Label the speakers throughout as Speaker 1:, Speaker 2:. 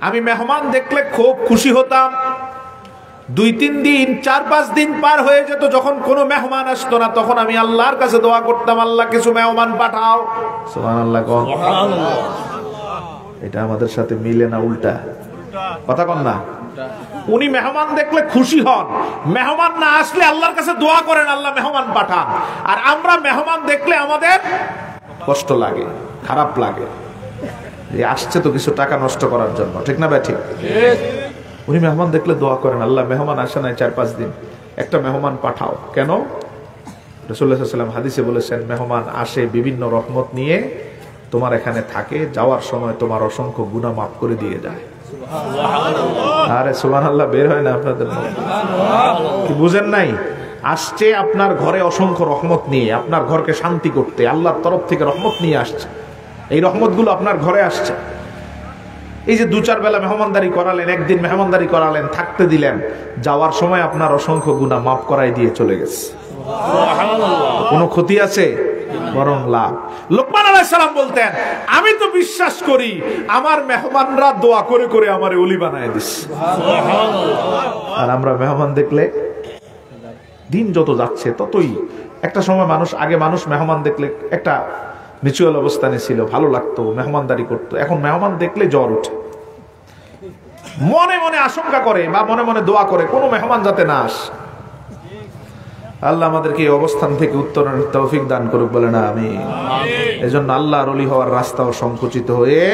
Speaker 1: আমি মেহমান দেখলে খুব খুশি হতাম। 2-3 দিন 4-5 দিন পার হয়ে যেত, যখন কোনো মেহমান আসতো না তখন আমি আল্লাহর কাছে দোয়া করতাম, আল্লাহ কিছু মেহমান পাঠাও। সুবহানাল্লাহ। এটা আমাদের সাথে মিলে না, উল্টা কথা কন না। উনি মেহমান দেখলে খুশি হন, মেহমান না আসলে আল্লাহর কাছে দোয়া করেন আল্লাহ মেহমান পাঠান। আর আমরা মেহমান দেখলে আমাদের কষ্ট লাগে, খারাপ লাগে, আসছে তো কিছু টাকা নষ্ট করার জন্য, ঠিক না ভাই? ঠিক। উনি মেহমান দেখলে দোয়া করেন আল্লাহ মেহমান আসে নাই 4-5 দিন, একটা মেহমান পাঠাও। কেন? রাসূলুল্লাহ সাল্লাল্লাহু আলাইহি ওয়াসাল্লাম হাদিসে বলেছেন, মেহমান আসে বিভিন্ন রহমত নিয়ে, তোমার এখানে থাকে, যাওয়ার সময় তোমার অসংখ্য গুনাহ মাফ করে দিয়ে যায়। আরে সুবহানাল্লাহ বের হয় না আপনাদের কি বুঝেন নাই? আসছে আপনার ঘরে অসংখ্য রহমত নিয়ে, আপনার ঘরকে শান্তি করতে আল্লাহর তরফ থেকে রহমত নিয়ে আসছে। এই রহমতগুলো আপনার ঘরে আসছে। এই যে 2-4 বেলা মেহমানদারি করালেন, একদিন মেহমানদারি করালেন, থাকতে দিলেন, যাওয়ার সময় আপনার অসংখ্য গুনাহ মাফ করাই দিয়ে চলে গেছে। কোনো ক্ষতি আছে? বরং লাভ। লোকমান আলাইহিস সালাম বলতেন, আমি তো বিশ্বাস করি আমার মেহমানরা দোয়া করে করে আমারে ওলি বানায় দিছে। আর আমরা মেহমান দেখলে দিন যত যাচ্ছে ততই, একটা সময় মানুষ মেহমান দেখলে একটা মিউচুয়াল অবস্থানে ছিল, ভালো লাগতো, মেহমানদারি করতো। এখন মেহমান দেখলে জ্বর উঠে, মনে মনে আশঙ্কা করে বা মনে মনে দোয়া করে কোনো মেহমান যাতে না আসে। আল্লাহ আমাদেরকে এই অবস্থান থেকে উত্তরণের তৌফিক দান করুক, বলে না আমিন। এজন্য আল্লাহর ওলি হওয়ার রাস্তাও সংকুচিত হয়ে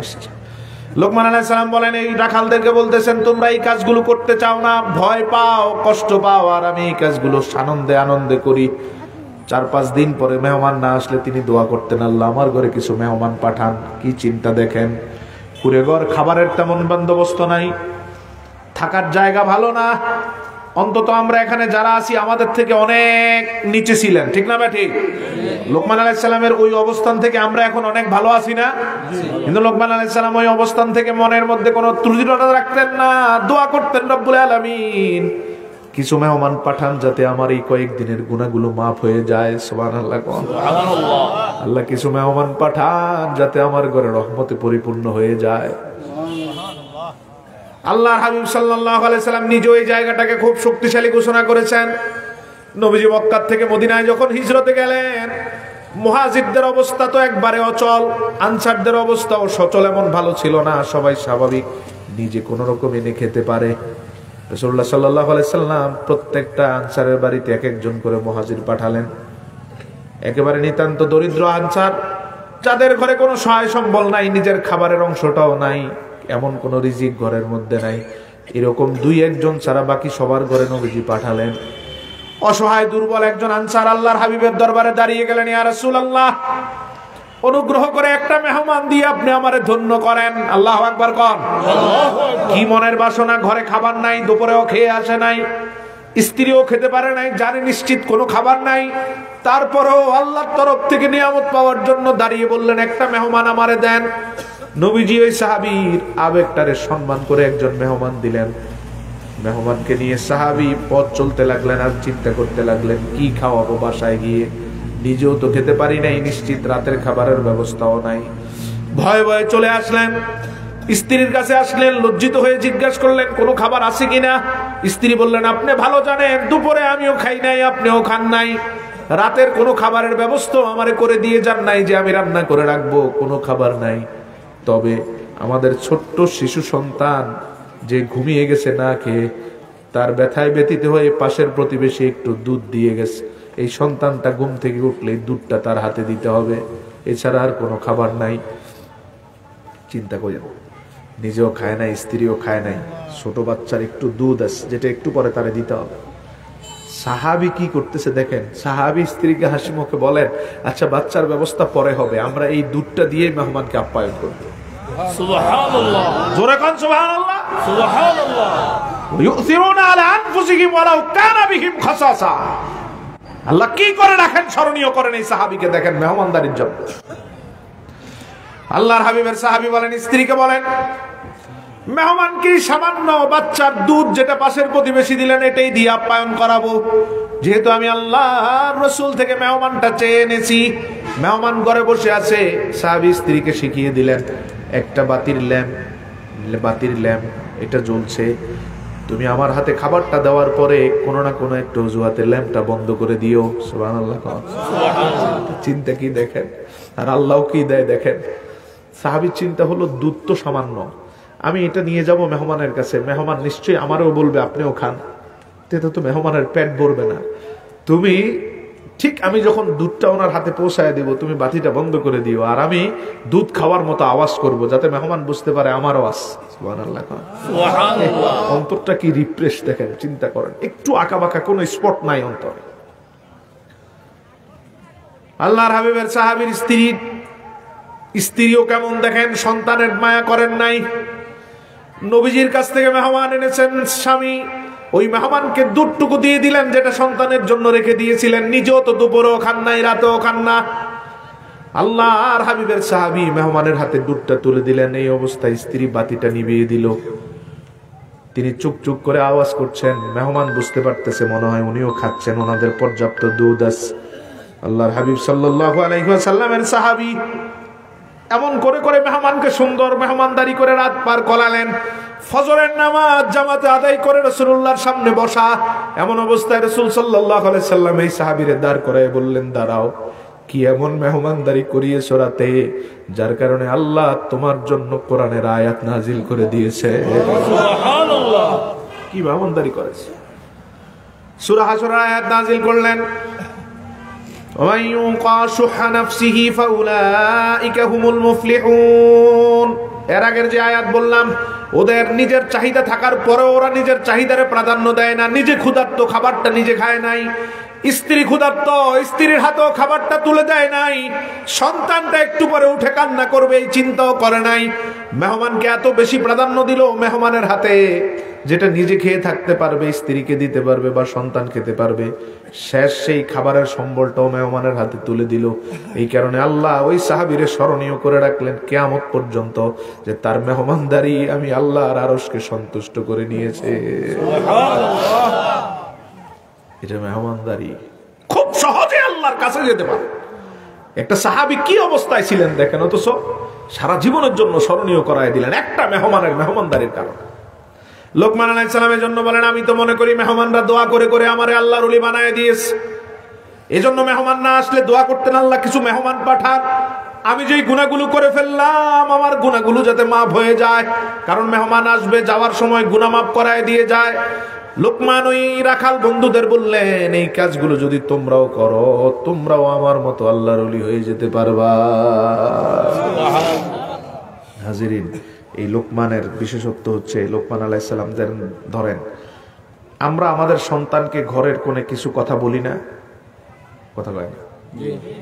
Speaker 1: আসছে। লোকমান আলাইহিস সালাম বলেন, এই রাখালদেরকে বলতেছেন, তোমরা এই কাজগুলো করতে চাও না, ভয় পাও, কষ্ট পাও, আর আমি এই কাজগুলো আনন্দে আনন্দে করি। 4-5 দিন পরে মেহমান না আসলে তিনি দোয়া করতেন, আল্লাহ আমার ঘরে কিছু মেহমান পাঠান। কি চিন্তা দেখেন, কুড়ে ঘর, খাবারের তেমন বন্দোবস্ত নাই, থাকার জায়গা ভালো না। অন্তত আমরা এখানে যারা আছি আমাদের থেকে অনেক নিচে ছিলেন, ঠিক না ভাই? ঠিক। লোকমান আলাইহিস সালামের ওই অবস্থান থেকে আমরা এখন অনেক ভালো আছি না? কিন্তু লোকমান আলাইহিস সালাম ওই অবস্থান থেকে মনের মধ্যে কোনো ত্রুটিটা রাখতেন না, দোয়া করতেন রব্বুল আলামিন কিছু মেহমান পাঠান যাতে আমার এই কয়েকদিনের গুনাহগুলো মাফ হয়ে যায়। সুবহানাল্লাহ। সুবহানাল্লাহ। আল্লাহ কিছু মেহমান পাঠান যাতে আমার ঘরে রহমতে পরিপূর্ণ হয়ে যায়। আল্লাহর হাবিব সাল্লাল্লাহু আলাইহি সাল্লাম নিজে এই জায়গাটাকে খুব শক্তিশালী ঘোষণা করেছেন। নবীজি মক্কা থেকে মদিনায় যখন হিজরতে গেলেন, মুহাজিরদের অবস্থা তো একবারে অচল, আনসারদের অবস্থাও সচল এমন ভালো ছিল না। সবাই স্বাভাবিক নিজে কোন রকম এনে খেতে পারে। রাসূলুল্লাহ সাল্লাল্লাহু আলাইহি সাল্লাম প্রত্যেকটা আনসারের বাড়িতে এক একজন করে মুহাজির পাঠালেন। একেবারে নিতান্ত দরিদ্র আনসার, যাদের ঘরে কোনো সহায় সম্বল নাই, নিজের খাবারের অংশটাও নাই, এমন কোন রিজিক ঘরের মধ্যে নাই, এরকম 2-1 জন ছাড়া বাকি সবার ঘরে নবীজি পাঠালেন। অসহায় দুর্বল একজন আনসার আল্লাহর হাবিবের দরবারে দাঁড়িয়ে গেলেন, ইয়া রাসূলুল্লাহ, অনুগ্রহ করে একটা মেহমান দিয়ে আপনি আমারে ধন্য করেন। আল্লাহু আকবার কোন। কি মনের বাসনা, ঘরে খাবার নাই, দুপুরেও খেয়ে আসে নাই, স্ত্রীও খেতে পারে নাই, জানে নিশ্চিত কোনো খাবার নাই, তারপরেও আল্লাহর তরফ থেকে নিয়ামত পাওয়ার জন্য দাঁড়িয়ে বললেন, একটা মেহমান আমারে দেন। নবীজি ওই সাহাবীর আবেগটারে সম্মান করে একজন মেহমান দিলেন। মেহমানকে নিয়ে সাহাবী পথ চলতে লাগলেন আর চিন্তা করতে লাগলেন, কি খাওয়াবো বাসায় গিয়ে, নিজেও তো খেতে পারি নাই, নিশ্চিত রাতের খাবারের ব্যবস্থাও নাই। ভয়ে ভয়ে চলে আসলেন, স্ত্রীর কাছে আসলেন, লজ্জিত হয়ে জিজ্ঞাসা করলেন কোনো খাবার আছে কিনা। স্ত্রী বললেন, আপনি ভালো জানেন দুপুরে আমিও খাই নাই, আপনিও খান নাই, রাতের কোনো খাবারের ব্যবস্থা আমারে করে দিয়ে যান নাই যে আমি রান্না করে রাখবো, কোনো খাবার নাই। তবে আমাদের ছোট্ট শিশু সন্তান যে ঘুমিয়ে গেছে না খেয়ে, তার ব্যথায় ব্যথিত হয়ে পাশের প্রতিবেশী একটু দুধ দিয়ে গেছে, এই সন্তানটা ঘুম থেকে উঠলে দুধটা তার হাতে দিতে হবে, এছাড়া আর কোনো খাবার নাই। চিন্তা করেন, নিজেও খায় নাই, স্ত্রীও খায় নাই, ছোট বাচ্চার একটু দুধ আছে যেটা একটু পরে তারে দিতে হবে। সাহাবী কি করতেছে দেখেন, সাহাবী স্ত্রীকে হাসি মুখে বলেন, আচ্ছা বাচ্চার ব্যবস্থা পরে হবে, আমরা এই দুধটা দিয়ে মেহমানকে আপ্যায়ন করব। সুবহানাল্লাহ। জোরে কোন সুবহানাল্লাহ। সুবহানাল্লাহ। ইউসিরুনা আলা আনফুসিহিম ওয়ালাউ কানা বিহিম খাসাসা। আল্লাহ কি করে রাখেন, স্মরণীয় করেন এই সাহাবীকে, দেখেন মেহমানদারির জন্য। আল্লাহর হাবিবের সাহাবী বলেন, স্ত্রীকে বলেন, মেহমানকে সামান্য বাচ্চার দুধ যেটা পাশের প্রতিবেশী দিলেন এটাই দিয়ে আপ্যায়ন করাবো, যেহেতু আমি আল্লাহর রাসূল থেকে মেহমানটা চেয়ে এনেছি, মেহমান ঘরে বসে আছে, সাহাবী স্ত্রীকে শিখিয়ে দিলেন একটা বাতির ল্যাম্প এটা জ্বলছে, তুমি আমার হাতে খাবারটা দেওয়ার পরে কোনো না কোনো একটা অজুহাতে ল্যাম্পটা বন্ধ করে দিও। সুবহানাল্লাহ। চিন্তা কি দেখেন, আর আল্লাহ কি দেয় দেখেন। সাহাবীর চিন্তা হলো দুধ তো সামান্য, আমি এটা নিয়ে যাব মেহমানের কাছে, মেহমান নিশ্চয়ই আমারও বলবে আপনিও খান, এতে তো মেহমানের পেট ভরবে না। তুমি ঠিক আমি যখন দুধটা ওনার হাতে পৌঁছায় দিব, তুমি বাতিটা বন্ধ করে দিও, আর আমি দুধ খাওয়ার মতো আওয়াজ করব যাতে মেহমান বুঝতে পারে আমার আওয়াজ। সুবহানাল্লাহ। অন্তরটা কি রিফ্রেশ দেখেন, চিন্তা করেন, একটু আঁকাবাঁকা কোনো স্পট নাই অন্তরে। আল্লাহর হাবিবের সাহাবীর স্ত্রীও কেমন দেখেন, সন্তানের মায়া করেন নাই। নবীজির কাছ থেকে মেহমান এনেছেন স্বামী, ওই মেহমানকে দুধটুকু দিয়ে দিলেন যেটা সন্তানের জন্য রেখে দিয়েছিলেন, নিজেও তো দুপুরেও খান নাই, রাতেও খান না। আল্লাহর হাবিবের সাহাবী মেহমানের হাতে দুধটা তুলে দিলেন, এই অবস্থায় স্ত্রী বাতিটা নিভিয়ে দিল। তিনি চুপ চুপ করে আওয়াজ করছেন, মেহমান বুঝতে পারতেছে মনে হয় উনিও খাচ্ছেন, ওনাদের পর্যাপ্ত দুধ আছে। আল্লাহর হাবিব সাল্লাল্লাহু আলাইহি ওয়াসাল্লামের সাহাবী এমন করে করে মেহমানকে সুন্দর মেহমানদারি করে রাত পার করালেন। ফজরের নামাজ জামাতে আদায় করে রাসূলুল্লাহর সামনে বসা, এমন অবস্থায় রাসূল সাল্লাল্লাহু আলাইহি সাল্লাম এই সাহাবীরে দাঁড় করায় বললেন, দাঁড়াও, কি এমন মেহমানদারি করিয়েছো রাতে যার কারণে আল্লাহ তোমার জন্য কোরআনের আয়াত নাজিল করে দিয়েছে। সুবহানাল্লাহ। কি মেহমানদারি করেছে, সূরা হাশরের আয়াত নাজিল করলেন, ومن يوق شح نفسه فاولئك هم المفلحون। এর আগের যে আয়াত বললাম, ওদের নিজের চাহিদা থাকার পরেও ওরা নিজের চাহিদারে প্রাধান্য দেয় না, নিজে ক্ষুধার্ত খাবারটা নিজে খায় নাই, স্ত্রী ক্ষুধার্ত স্ত্রীর হাতেও খাবারটা তুলে দেয় নাই, সন্তানটা একটু পরে উঠে কান্না করবে এই চিন্তাও করে নাই। মেহমানকে এত বেশি প্রাধান্য দিল মেহমানের হাতে, যেটা নিজে খেয়ে থাকতে পারবে, স্ত্রীকে দিতে পারবে বা সন্তান খেতে পারবে, শেষ সেই খাবারের সম্বলটাও মেহমানের হাতে তুলে দিল। এই কারণে আল্লাহ ওই সাহাবীরে স্মরণীয় করে রাখলেন কিয়ামত পর্যন্ত, যে তার মেহমানদারি আমি আল্লাহর আরশকে সন্তুষ্ট করে নিয়েছে। এটা মেহমানদারি, খুব সহজে আল্লাহর কাছে যেতে পারে। একটা সাহাবী কি অবস্থায় ছিলেন দেখেন, অথচ সারা জীবনের জন্য স্মরণীয় করায় দিলেন একটা মেহমানের মেহমানদারির কারণে। লোকমান আলাইহিস সালামের জন্য বলেন, আমি তো মনে করি মেহমানরা দোয়া করে করে আমারে আল্লাহর ওলি বানায় দিয়েছে, এজন্য মেহমান না আসলে দোয়া করতেন আল্লাহ কিছু মেহমান পাঠান, আমি যেই গুনাহগুলো করে ফেললাম আমার গুনাহগুলো যাতে মাফ হয়ে যায়, কারণ মেহমান আসবে যাওয়ার সময় গুনাহ মাফ করায় দিয়ে যায়। লোকমান ওই রাখাল বন্ধুদের বললেন, এই কাজগুলো যদি তোমরাও করো, তোমরাও আমার মতো আল্লাহর ওলি হয়ে যেতে পারবা। হাজিরিন, এই লোকমানের বিশেষত্ব হচ্ছে, লোকমান আলাইহিস সালাম ধরেন আমরা আমাদের সন্তানকে ঘরের কোণে কিছু কথা বলি না, কথা কয় না।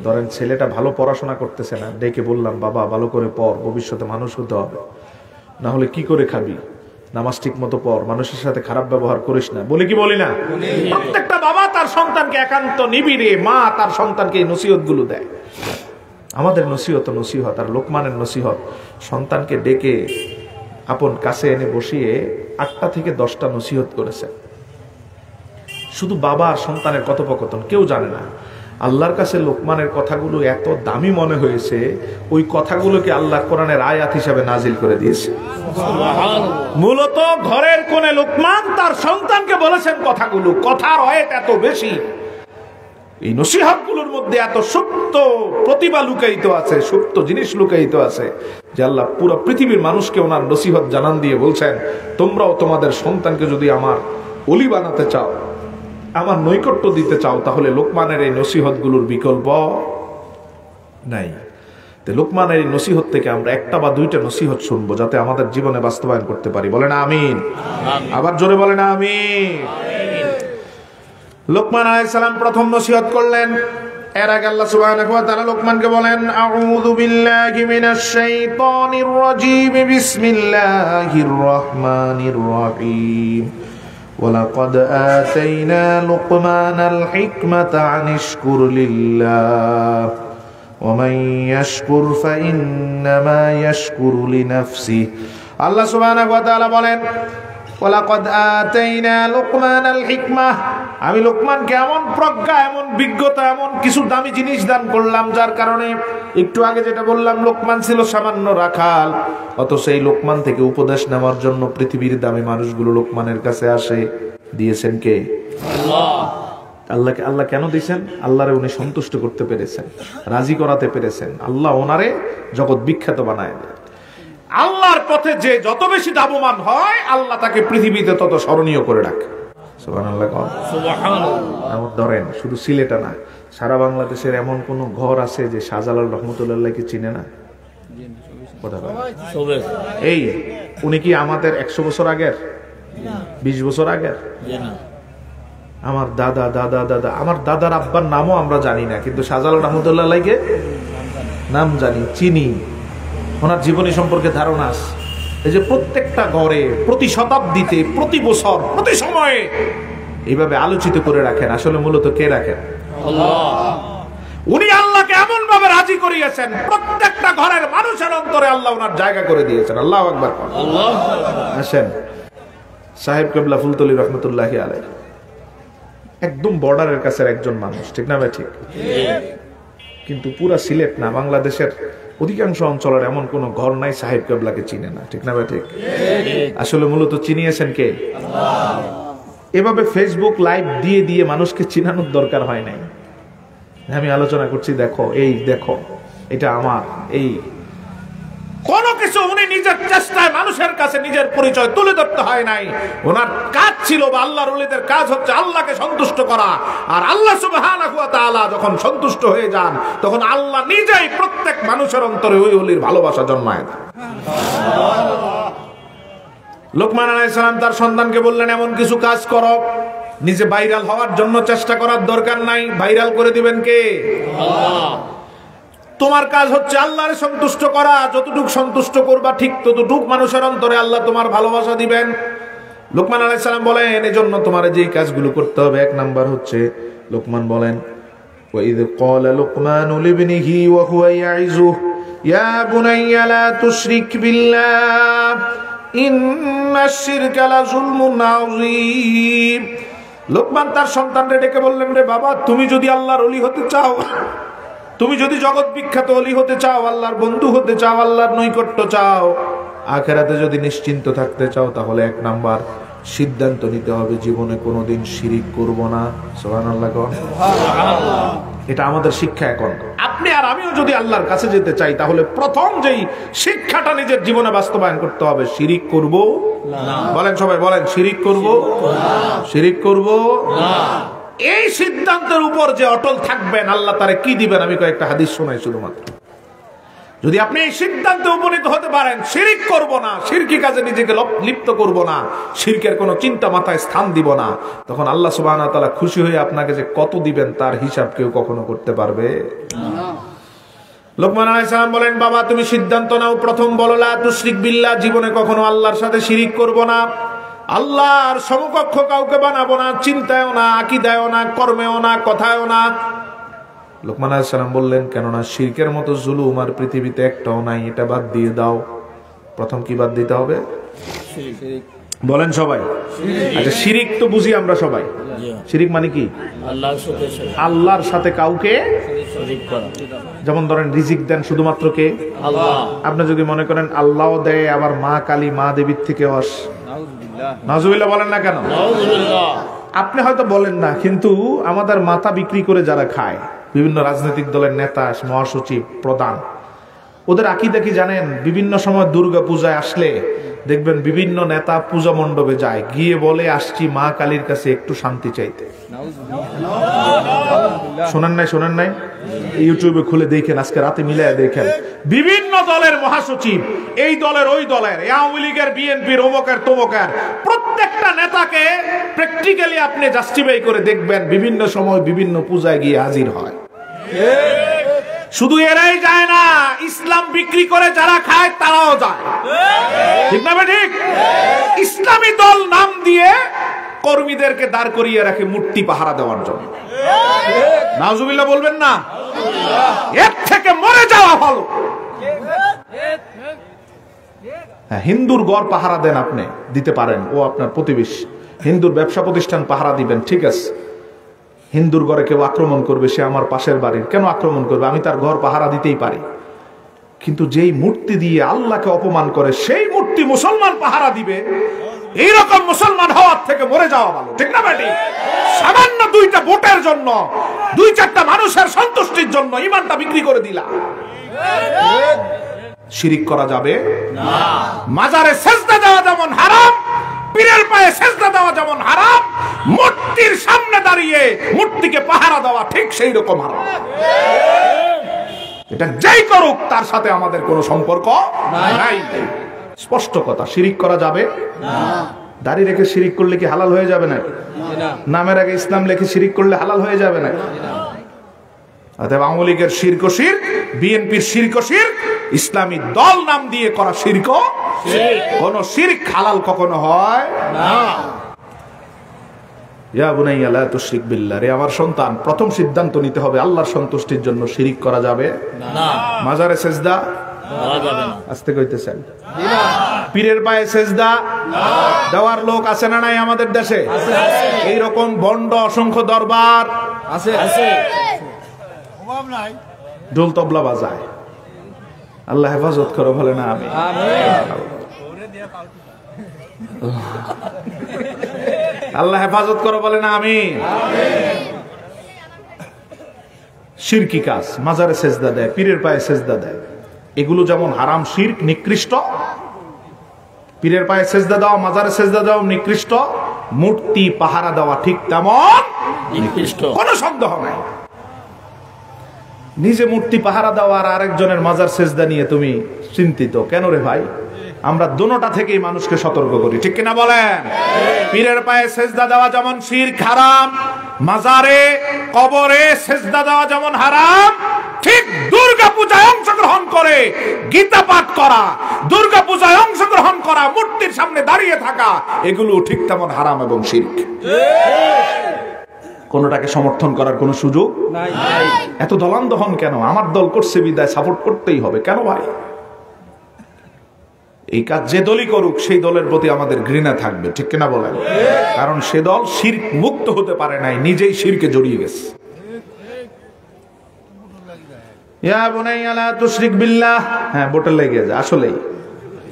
Speaker 1: ধরেন ছেলেটা ভালো পড়াশোনা করতেছে না, ডেকে বললাম, বাবা ভালো করে পড়, ভবিষ্যতে মানুষ হতে হবে, না হলে কি করে খাবি, নামাজ ঠিক মতো পড়, মানুষের সাথে খারাপ ব্যবহার করিস না, বলি কি বলি না? প্রত্যেকটা বাবা তার সন্তানকে একান্ত নিবিড়ে, মা তার সন্তানকে এই নসিহত গুলো দেয়। আমাদের নসিহত আর লোকমানের নসিহত, সন্তানকে ডেকে আপন কাছে এনে বসিয়ে 8টা থেকে 10টা নসিহত করেছে। শুধু বাবা আর সন্তানের কথোপকথন, কেউ জানে না। আল্লাহর কাছে লোকমানের কথাগুলো এত দামি মনে হয়েছে, ওই কথাগুলোকে আল্লাহ কোরআনের আয়াত হিসাবে নাজিল করে দিয়েছে। মূলত ঘরের কোণে লোকমান তার সন্তানকে বলেছেন কথাগুলো, কথার ওয়েট এত বেশি, এই নসিহতগুলোর মধ্যে এত সুপ্ত প্রতিভা লুকায়িত আছে, সুপ্ত জিনিস লুকায়িত আছে, যে আল্লাহ পুরো পৃথিবীর মানুষকে ওনার নসিহত জানান দিয়ে বলছেন, তোমরাও তোমাদের সন্তানকে যদি আমার ওলি বানাতে চাও, আমার নৈকট্য দিতে চাও, তাহলে লোকমানের এই নসিহতগুলোর বিকল্প নাই। লোকমানের এই নসিহত থেকে আমরা 1টা বা 2টা নসিহত শুনবো, যাতে আমাদের জীবনে বাস্তবায়ন করতে পারি। বলেন আমিন। আবার জোরে বলেন আমিন। লোকমান আলাইহিস সালাম প্রথম নসিহত করলেন, এর আগে আল্লাহ সুবহানাহু ওয়া তাআলা লোকমানকে বলেন, আউযু বিল্লাহি মিনাশ শাইতানির রাজীম, বিসমিল্লাহির রহমানির রহিম। ওয়ালাকাদ আতাইনা লুকমানাল হিকমাতা আনিশকুর লিল্লাহ ওয়া মান ইয়াশকুর ফাইন্নামা ইয়াশকুরু লিনাফসিহি। আল্লাহ সুবহানাহু ওয়া তাআলা বলেন, ওয়ালাকাদ আতাইনা লুকমানাল হিকমাহ, আমি লোকমানকে এমন প্রজ্ঞা, এমন বিজ্ঞতা, এমন কিছু দামি জিনিস দান করলাম, যার কারণে একটু আগে যেটা বললাম, লোকমান ছিল সামান্য রাখাল, অথচ সেই লোকমান থেকে উপদেশ নেওয়ার জন্য পৃথিবীর দামি মানুষগুলো লোকমানের কাছে আসে। দিয়েছেন কে? আল্লাহ। আল্লাহকে আল্লাহ কেন দিয়েছেন? আল্লাহরে উনি সন্তুষ্ট করতে পেরেছেন, রাজি করাতে পেরেছেন। আল্লাহ ওনারে জগৎ বিখ্যাত বানায় দেন। আল্লাহর পথে যে যত বেশি দাবমান হয়, আল্লাহ তাকে পৃথিবীতে তত স্মরণীয় করে রাখে। সুবহানাল্লাহ। সুবহানাল্লাহ। ধরেন শুধু সিলেটা না, সারা বাংলাদেশের এমন কোন ঘর আছে যে শাহজালাল রহমতুল্লাহকে চিনে না? এই উনি কি আমাদের 100 বছর আগের, 20 বছর আগের? আমার দাদা দাদা দাদা, আমার দাদার আব্বার নামও আমরা জানি না, কিন্তু শাহজালাল রহমতুল্লাহকে নাম জানি, চিনি, ওনার জীবনী সম্পর্কে ধারণা আছে। এই যে প্রত্যেকটা ঘরে, প্রতি শতাব্দীতে, প্রতি বছর, প্রতি সময়ে এইভাবে আলোচিত করে রাখেন। আসলে মূলত কে রাখেন? আল্লাহ। উনি আল্লাহকে এমন ভাবে রাজি করিয়েছেন, প্রত্যেকটা ঘরের মানুষের অন্তরে আল্লাহ ওনার জায়গা করে দিয়েছেন। আল্লাহু আকবার। আল্লাহ। আসেন, সাহেব কেবলা ফুলতলি রহমতুল্লাহি আলাইহি একদম বর্ডারের কাছের একজন মানুষ, ঠিক না ভাই? ঠিক। কিন্তু পুরা সিলেট না, বাংলাদেশের অধিকাংশ অঞ্চলের এমন কোন ঘর নাই সাহেব কেবলাকে চিনে না, ঠিক না ভাই? ঠিক। আসলে মূলত চিনিয়েছেন কে? আল্লাহ। এভাবে ফেসবুক লাইভ দিয়ে দিয়ে মানুষকে চিনানোর দরকার হয় নাই। আমি আলোচনা করছি, দেখো এই দেখো এটা আমার, এই কোন কিছু উনি নিজের চেষ্টায় মানুষের কাছে নিজের পরিচয় তুলে ধরতে হয় নাই। ওনার কাজ ছিল, বা আল্লাহর ওলিদের কাজ হচ্ছে আল্লাহকে সন্তুষ্ট করা। আর আল্লাহ সুবহানাহু ওয়া তাআলা যখন সন্তুষ্ট হয়ে যান, তখন আল্লাহ নিজেই প্রত্যেক মানুষের অন্তরে ওই ওলির ভালোবাসা জন্মায় দেন। লোকমান আলাইহিস সালাম তার সন্তানকে বললেন, এমন কিছু কাজ করো, নিজে ভাইরাল হওয়ার জন্য চেষ্টা করার দরকার নাই। ভাইরাল করে দিবেন কে? আল্লাহ। তোমার কাজ হচ্ছে আল্লাহরে সন্তুষ্ট করা। যতটুকু সন্তুষ্ট করবা, ঠিক ততটুকু মানুষের অন্তরে আল্লাহ তোমার ভালোবাসা দিবেন। লোকমান আলাইহিস সালাম বলেন, এজন্য তোমার যে কাজগুলো করতে হবে, এক নাম্বার হচ্ছে, লোকমান বলেন, ওয়াইদ ক্বালা লুকমানু লিবনিহি ওয়া হুয়া ইয়াইযুহু ইয়া বুনাইয়া লা তুশরিক বিল্লাহ ইন্নাশ শিরকা লাযুলমুন আযীম। লোকমান তার সন্তানকে ডেকে বললেন, রে বাবা, তুমি যদি আল্লাহর ওলি হতে চাও, তুমি যদি জগৎ বিখ্যাত ওলি হতে চাও, আল্লাহর বন্ধু হতে চাও, আল্লাহর নৈকট্য চাও, আখিরাতে যদি নিশ্চিন্ত থাকতে চাও, তাহলে এক নাম্বার সিদ্ধান্ত নিতে হবে, জীবনে কোনোদিন শিরিক করব না। সুবহানাল্লাহ। এটা আমাদের শিক্ষা। এখন আপনি আর আমিও যদি আল্লাহর কাছে যেতে চাই, তাহলে প্রথম যেই শিক্ষাটা নিজের জীবনে বাস্তবায়ন করতে হবে, শিরিক করব না। বলেন সবাই, বলেন, শিরিক করব না, শিরিক করব না। এই সিদ্ধান্তের উপর যে অটল থাকবেন, আল্লাহ তারে কি দিবেন, আমি কয়েকটা হাদিস শোনাই শুধুমাত্র। যদি আপনি এই সিদ্ধান্তে উপনীত হতে পারেন, শিরক করব না, শিরকি কাজে নিজেকে লিপ্ত করব না, শিরকের কোনো চিন্তা মাথায় স্থান দিব না, তখন আল্লাহ সুবহানাহু ওয়া তাআলা খুশি হয়ে আপনাকে যে কত দিবেন তার হিসাব কেউ কখনো করতে পারবে না। লোকমান আলাইহিস সালাম বলেন, বাবা তুমি সিদ্ধান্ত নাও, প্রথম বলো লা তুশরিক বিল্লাহ, জীবনে কখনো আল্লাহর সাথে শিরিক করব না, আল্লাহর সমকক্ষ কাউকে বানাবো না, চিন্তায়ও না, আকীদায়ও না, কর্মেও না, কথায়ও না। লোকমান আলাইহিস সালাম বললেন, কেননা শিরকের মতো জুলুম আর পৃথিবীতে একটাও নাই, এটা বাদ দিয়ে দাও। প্রথম কি বাদ দিতে হবে? শিরক। বলেন সবাই। আচ্ছা, শিরিক তো বুঝি আমরা সবাই। শিরিক মানে কি? আল্লাহর সাথে কাউকে শরীক করা। যেমন ধরেন রিজিক দেন শুধুমাত্র কে? আল্লাহ। আপনি যদি মনে করেন আল্লাহ দেয়, আবার মা কালী, মা দেবীর থেকে নাউজুবিল্লাহ বলেন না কেন? আপনি হয়তো বলেন না, কিন্তু আমাদের মাথা বিক্রি করে যারা খায়, বিভিন্ন রাজনৈতিক দলের নেতা, মহাসচিব, প্রধান, ওদের আকীদা কি জানেন? বিভিন্ন সময় দুর্গা পূজায় আসলে দেখবেন বিভিন্ন নেতা পূজা মণ্ডপে যায়, গিয়ে বলে আসছি মা কালীর কাছে একটু শান্তি চাইতে। শোনেন নাই? শোনেন নাই? ইউটিউবে খুলে দেখেন, আজকে রাতে মিলায় দেখেন, বিভিন্ন দলের মহাসচিব, এই দলের ওই দলের, আওয়ামী লীগের, বিএনপির, অমুকের তমুকের, প্রত্যেকটা নেতাকে প্র্যাকটিক্যালি আপনি জাস্টিফাই করে দেখবেন, বিভিন্ন সময় বিভিন্ন পূজায় গিয়ে হাজির হয়। শুধু এরাই যায় না, ইসলাম বিক্রি করে যারা খায় তারাও যায়, ঠিক না? ঠিক। ইসলামী দল নাম দিয়ে কর্মীদেরকে দাঁড় করিয়ে রাখে মূর্তি পাহারা দেওয়ার জন্য। নাউজুবিল্লাহ বলবেন না? এর থেকে মরে যাওয়া ভালো। হ্যাঁ, হিন্দুর ঘর পাহারা দেন, আপনি দিতে পারেন, ও আপনার প্রতিবেশী। হিন্দুর ব্যবসা প্রতিষ্ঠান পাহারা দিবেন, ঠিক আছে। হিন্দুর ঘরে কেউ আক্রমণ করবে, সে আমার পাশের বাড়ির, কেন আক্রমণ করবে? আমি তার ঘর পাহারা দিতেই পারি। কিন্তু যেই মূর্তি দিয়ে আল্লাহকে অপমান করে, সেই মূর্তি মুসলমান পাহারা দিবে, এইরকম মুসলমান হওয়ার থেকে মরে যাওয়া ভালো, ঠিক না বেটি? সামান্য দুইটা ভোটের জন্য, দুই চারটা মানুষের সন্তুষ্টির জন্য ইমানটা বিক্রি করে দিলা। শিরিক করা যাবে না। মাজারে সেজদা দেওয়া যেমন হারাম, পীরের পায়ে সেজদা দেওয়া যেমন হারাম, মূর্তির সামনে দাঁড়িয়ে মূর্তিকে পাহারা দেওয়া ঠিক সেই রকম হারাম। এটা যেই করুক তার সাথে আমাদের কোনো সম্পর্ক নাই। স্পষ্ট কথা, শিরিক করা যাবে না। দাড়ি রেখে শিরিক করলে কি হালাল হয়ে যাবে না? নামের আগে ইসলাম লিখে শিরিক করলে হালাল হয়ে যাবে না? অতএব আওয়ামী লীগের শিরক শিরক, বিএনপির শিরক শিরক, ইসলামী দল নাম দিয়ে করা শিরক শিরক। কোন শিরক হালাল কখনো হয় না। ইয়া বুনাইয়া লা তুশরিক বিল্লাহ, রে আমার সন্তান, প্রথম সিদ্ধান্ত নিতে হবে আল্লাহর সন্তুষ্টির জন্য শিরিক করা যাবে না। মাজারে সেজদা দেওয়া যাবে না, আস্তে কইতেছেন। পীরের পায়ে সেজদা দেওয়ার লোক আছে না নাই আমাদের দেশে? এই রকম ভণ্ড অসংখ্য দরবার আছে, অভাব নাই। ঢোল তবলা বাজায়, আল্লাহ হেফাজত করো, বলে না আমি। আল্লাহ হেফাজত করো, বলে না আমি। শিরকি কাজ, মাজারে সেজদা দেয়, পীরের পায়ে সেজদা দেয়, এগুলো যেমন হারাম, শিরক নিকৃষ্ট। পীরের পায়ে সেজদা দেওয়া, মাজারে সেজদা দেওয়া নিকৃষ্ট, মূর্তি পাহারা দেওয়া ঠিক তেমন নিকৃষ্ট, কোনো সন্দেহ নাই। নিজে মূর্তি পাহারা দেওয়া আর আরেকজনের মাজার সেজদা নিয়ে তুমি চিন্তিত কেন রে ভাই? আমরা দুটোটা থেকেই মানুষকে সতর্ক করি, ঠিক কিনা বলেন? পীরের পায়ে সেজদা দেওয়া যেমন শিরক হারাম, মাজারে কবরে সেজদা দেওয়া যেমন হারাম, ঠিক দুর্গা পূজায় অংশগ্রহণ করে গীতা পাঠ করা, দুর্গা পূজায় অংশগ্রহণ করা, মূর্তির সামনে দাঁড়িয়ে থাকা, এগুলো ঠিক তেমন হারাম এবং শিরক। কোনটাকে সমর্থন করার কোন সুযোগ নাই। এত দলান্দহন কেন? আমার দল করছে বিদায় সাপোর্ট করতেই হবে কেন ভাই? এই কাজ যে দলই করুক সেই দলের প্রতি আমাদের ঘৃণা থাকবে, ঠিক কিনা বলেন? কারণ সে দল শিরক মুক্ত হতে পারে নাই, নিজেই শিরকে জড়িয়ে গেছে। ইয়া বুনাইয়া লা তুশরিক বিল্লাহ, হ্যাঁ ভোটে লেগে যায়। আসলেই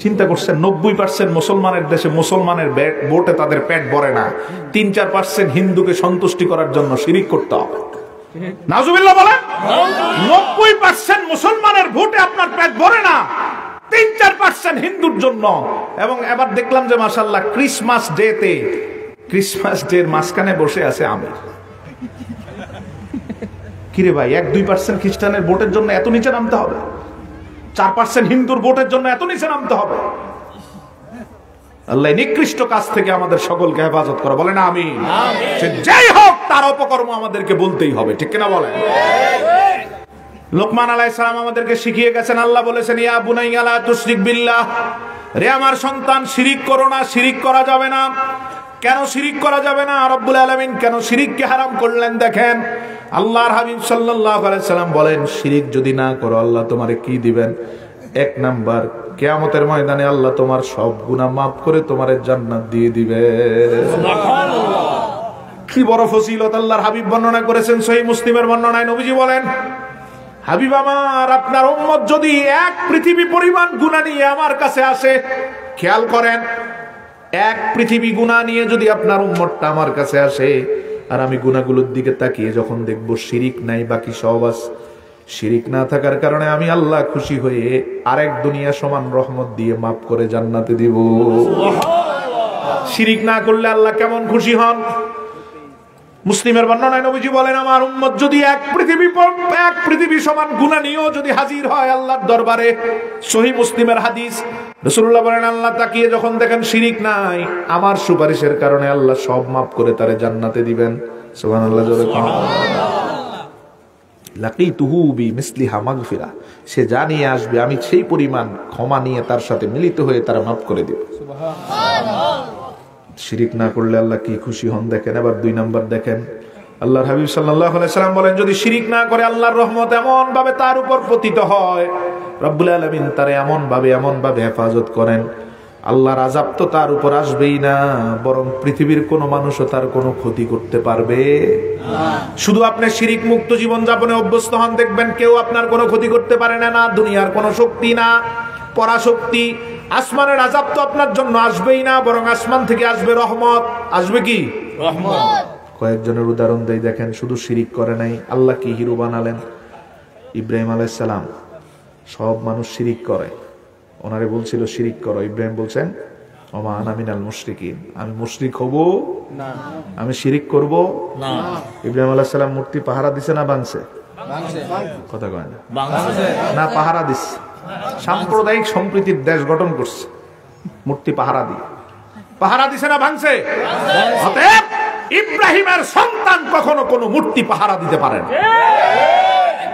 Speaker 1: চিন্তা করছেন 90% মুসলমানের দেশে মুসলমানের ভোটে তাদের পেট ভরে না, 3-4% হিন্দুকে সন্তুষ্টি করার জন্য শিরিক করতে হবে। নাউজুবিল্লাহ বলেন। 90% মুসলমানের ভোটে আপনার পেট ভরে না, 3-4% হিন্দুর জন্য। এবং এবার দেখলাম যে মাশাআল্লাহ ক্রিসমাস ডেতে, ক্রিসমাস ডের মাঝখানে বসে আছে আমির। কিরে ভাই, 1-2% খ্রিস্টানের ভোটের জন্য এত নিচে নামতে হবে? 4% হিন্দুর ভোটের জন্য এত নিচে নামতে হবে? আল্লাহ নিকৃষ্ট কাজ থেকে আমাদের সকলকে হেফাজত করে, বলে না আমি। সে যাই হোক তার অপকর্ম আমাদেরকে বলতেই হবে, ঠিক কিনা বলেন? লোকমান আলাইহিস সালাম আমাদেরকে শিখিয়ে গেছেন, আল্লাহ বলেছেন ইয়া বুনাইয়া লা তুশরিক বিল্লাহ, রে আমার সন্তান শিরিক করো না, শিরিক করা যাবে না। কেন শিরিক করা যাবে না? রব্বুল আলামিন কেন শিরিককে হারাম করলেন দেখেন। আল্লাহর হাবিব সাল্লাল্লাহু আলাইহি সাল্লাম বলেন, শিরিক যদি না করো আল্লাহ তোমারে কি দিবেন? 1 নাম্বার, কিয়ামতের ময়দানে আল্লাহ তোমার সব গুনাহ maaf করে তোমারে জান্নাত দিয়ে দিবে। সুবহানাল্লাহ। কি বড় ফজিলত আল্লাহর হাবিব বর্ণনা করেছেন সহিহ মুসলিমের বর্ণনায়। নবীজি বলেন, হাবিব আমার, আপনার উম্মত যদি 1 পৃথিবী পরিমাণ গুনাহ নিয়ে আমার কাছে আসে, খেয়াল করেন, 1 পৃথিবী গুনাহ নিয়ে যদি আপনার উম্মতটা আমার কাছে আসে, আর আমি গুনাহগুলোর দিকে তাকিয়ে যখন দেখব শিরিক নাই, বাকি সব আছে, শিরিক না থাকার কারণে আমি আল্লাহ খুশি হয়ে আরেক দুনিয়া সমান রহমত দিয়ে maaf করে জান্নাতে দিব। শিরিক না করলে আল্লাহ কেমন খুশি হন? মুসলিমের বর্ণনায় নবীজি বলেন, আমার উম্মত যদি 1 পৃথিবী সমান গুনাহ নিয়েও যদি হাজির হয় আল্লাহর দরবারে, সহিহ মুসলিমের হাদিস, রাসূলুল্লাহ বলেন, আল্লাহ তাকিয়ে যখন দেখেন শিরিক নাই, আমার সুপারিশের কারণে আল্লাহ সব maaf করে তারে জান্নাতে দিবেন। সুবহানাল্লাহ। জোরে কোন লাকিতুহু বিমিসলিহা মাগফিরা, সে জানিয়ে আসবে আমি সেই পরিমাণ ক্ষমা নিয়ে তার সাথে মিলিত হয়ে তারা maaf করে দেব। সুবহানাল্লাহ। শিরিক না করলে আল্লাহ কি খুশি হন দেখেন। এবার 2 নাম্বার দেখেন, আল্লাহর হাবিব সাল্লাল্লাহু আলাইহি সাল্লাম বলেন, যদি শিরিক না করে আল্লাহর রহমত এমন ভাবে তার উপর পতিত হয়, রব্বুল আলামিন তারে এমন ভাবে হেফাজত করেন, আল্লাহর আযাব তো তার উপর আসবেই না, বরং পৃথিবীর কোনো মানুষও তার কোনো ক্ষতি করতে পারবে না। শুধু আপনি শিরিক মুক্ত জীবন যাপনে অভ্যস্ত হন, দেখবেন কেউ আপনার কোনো ক্ষতি করতে পারে না। না দুনিয়ার কোনো শক্তি, না পরাশক্তি। আসমানের আযাব তো আপনার জন্য আসবেই না, বরং আসমান থেকে আসবে রহমত। আসবে কি? রহমত। কয়েকজনের উদাহরণ দেই, দেখেন শুধু শিরিক করে নাই, আল্লাহ কি হিরো বানালেন। ইব্রাহিম আলাইহিস সালাম, সব মানুষ শিরিক করে, ওনারে বলছিল শিরিক করো, ইব্রাহিম বলছেন ওমা আনা মিনাল মুশরিকিন, আমি মুশরিক হব না, আমি শিরিক করব না। ইব্রাহিম আলাইহিস সালাম মূর্তি পাহারা দিছে না ভাঙছে? কথা কয় না, না পাহারা দিছে। সাম্প্রদায়িক সম্প্রীতির দেশ গঠন করছে মূর্তি পাহারা দিয়ে। পাহারা দিছে না ভাঙছে? অতএব ইব্রাহিমের সন্তান কখনো কোনো মূর্তি পাহারা দিতে পারে না,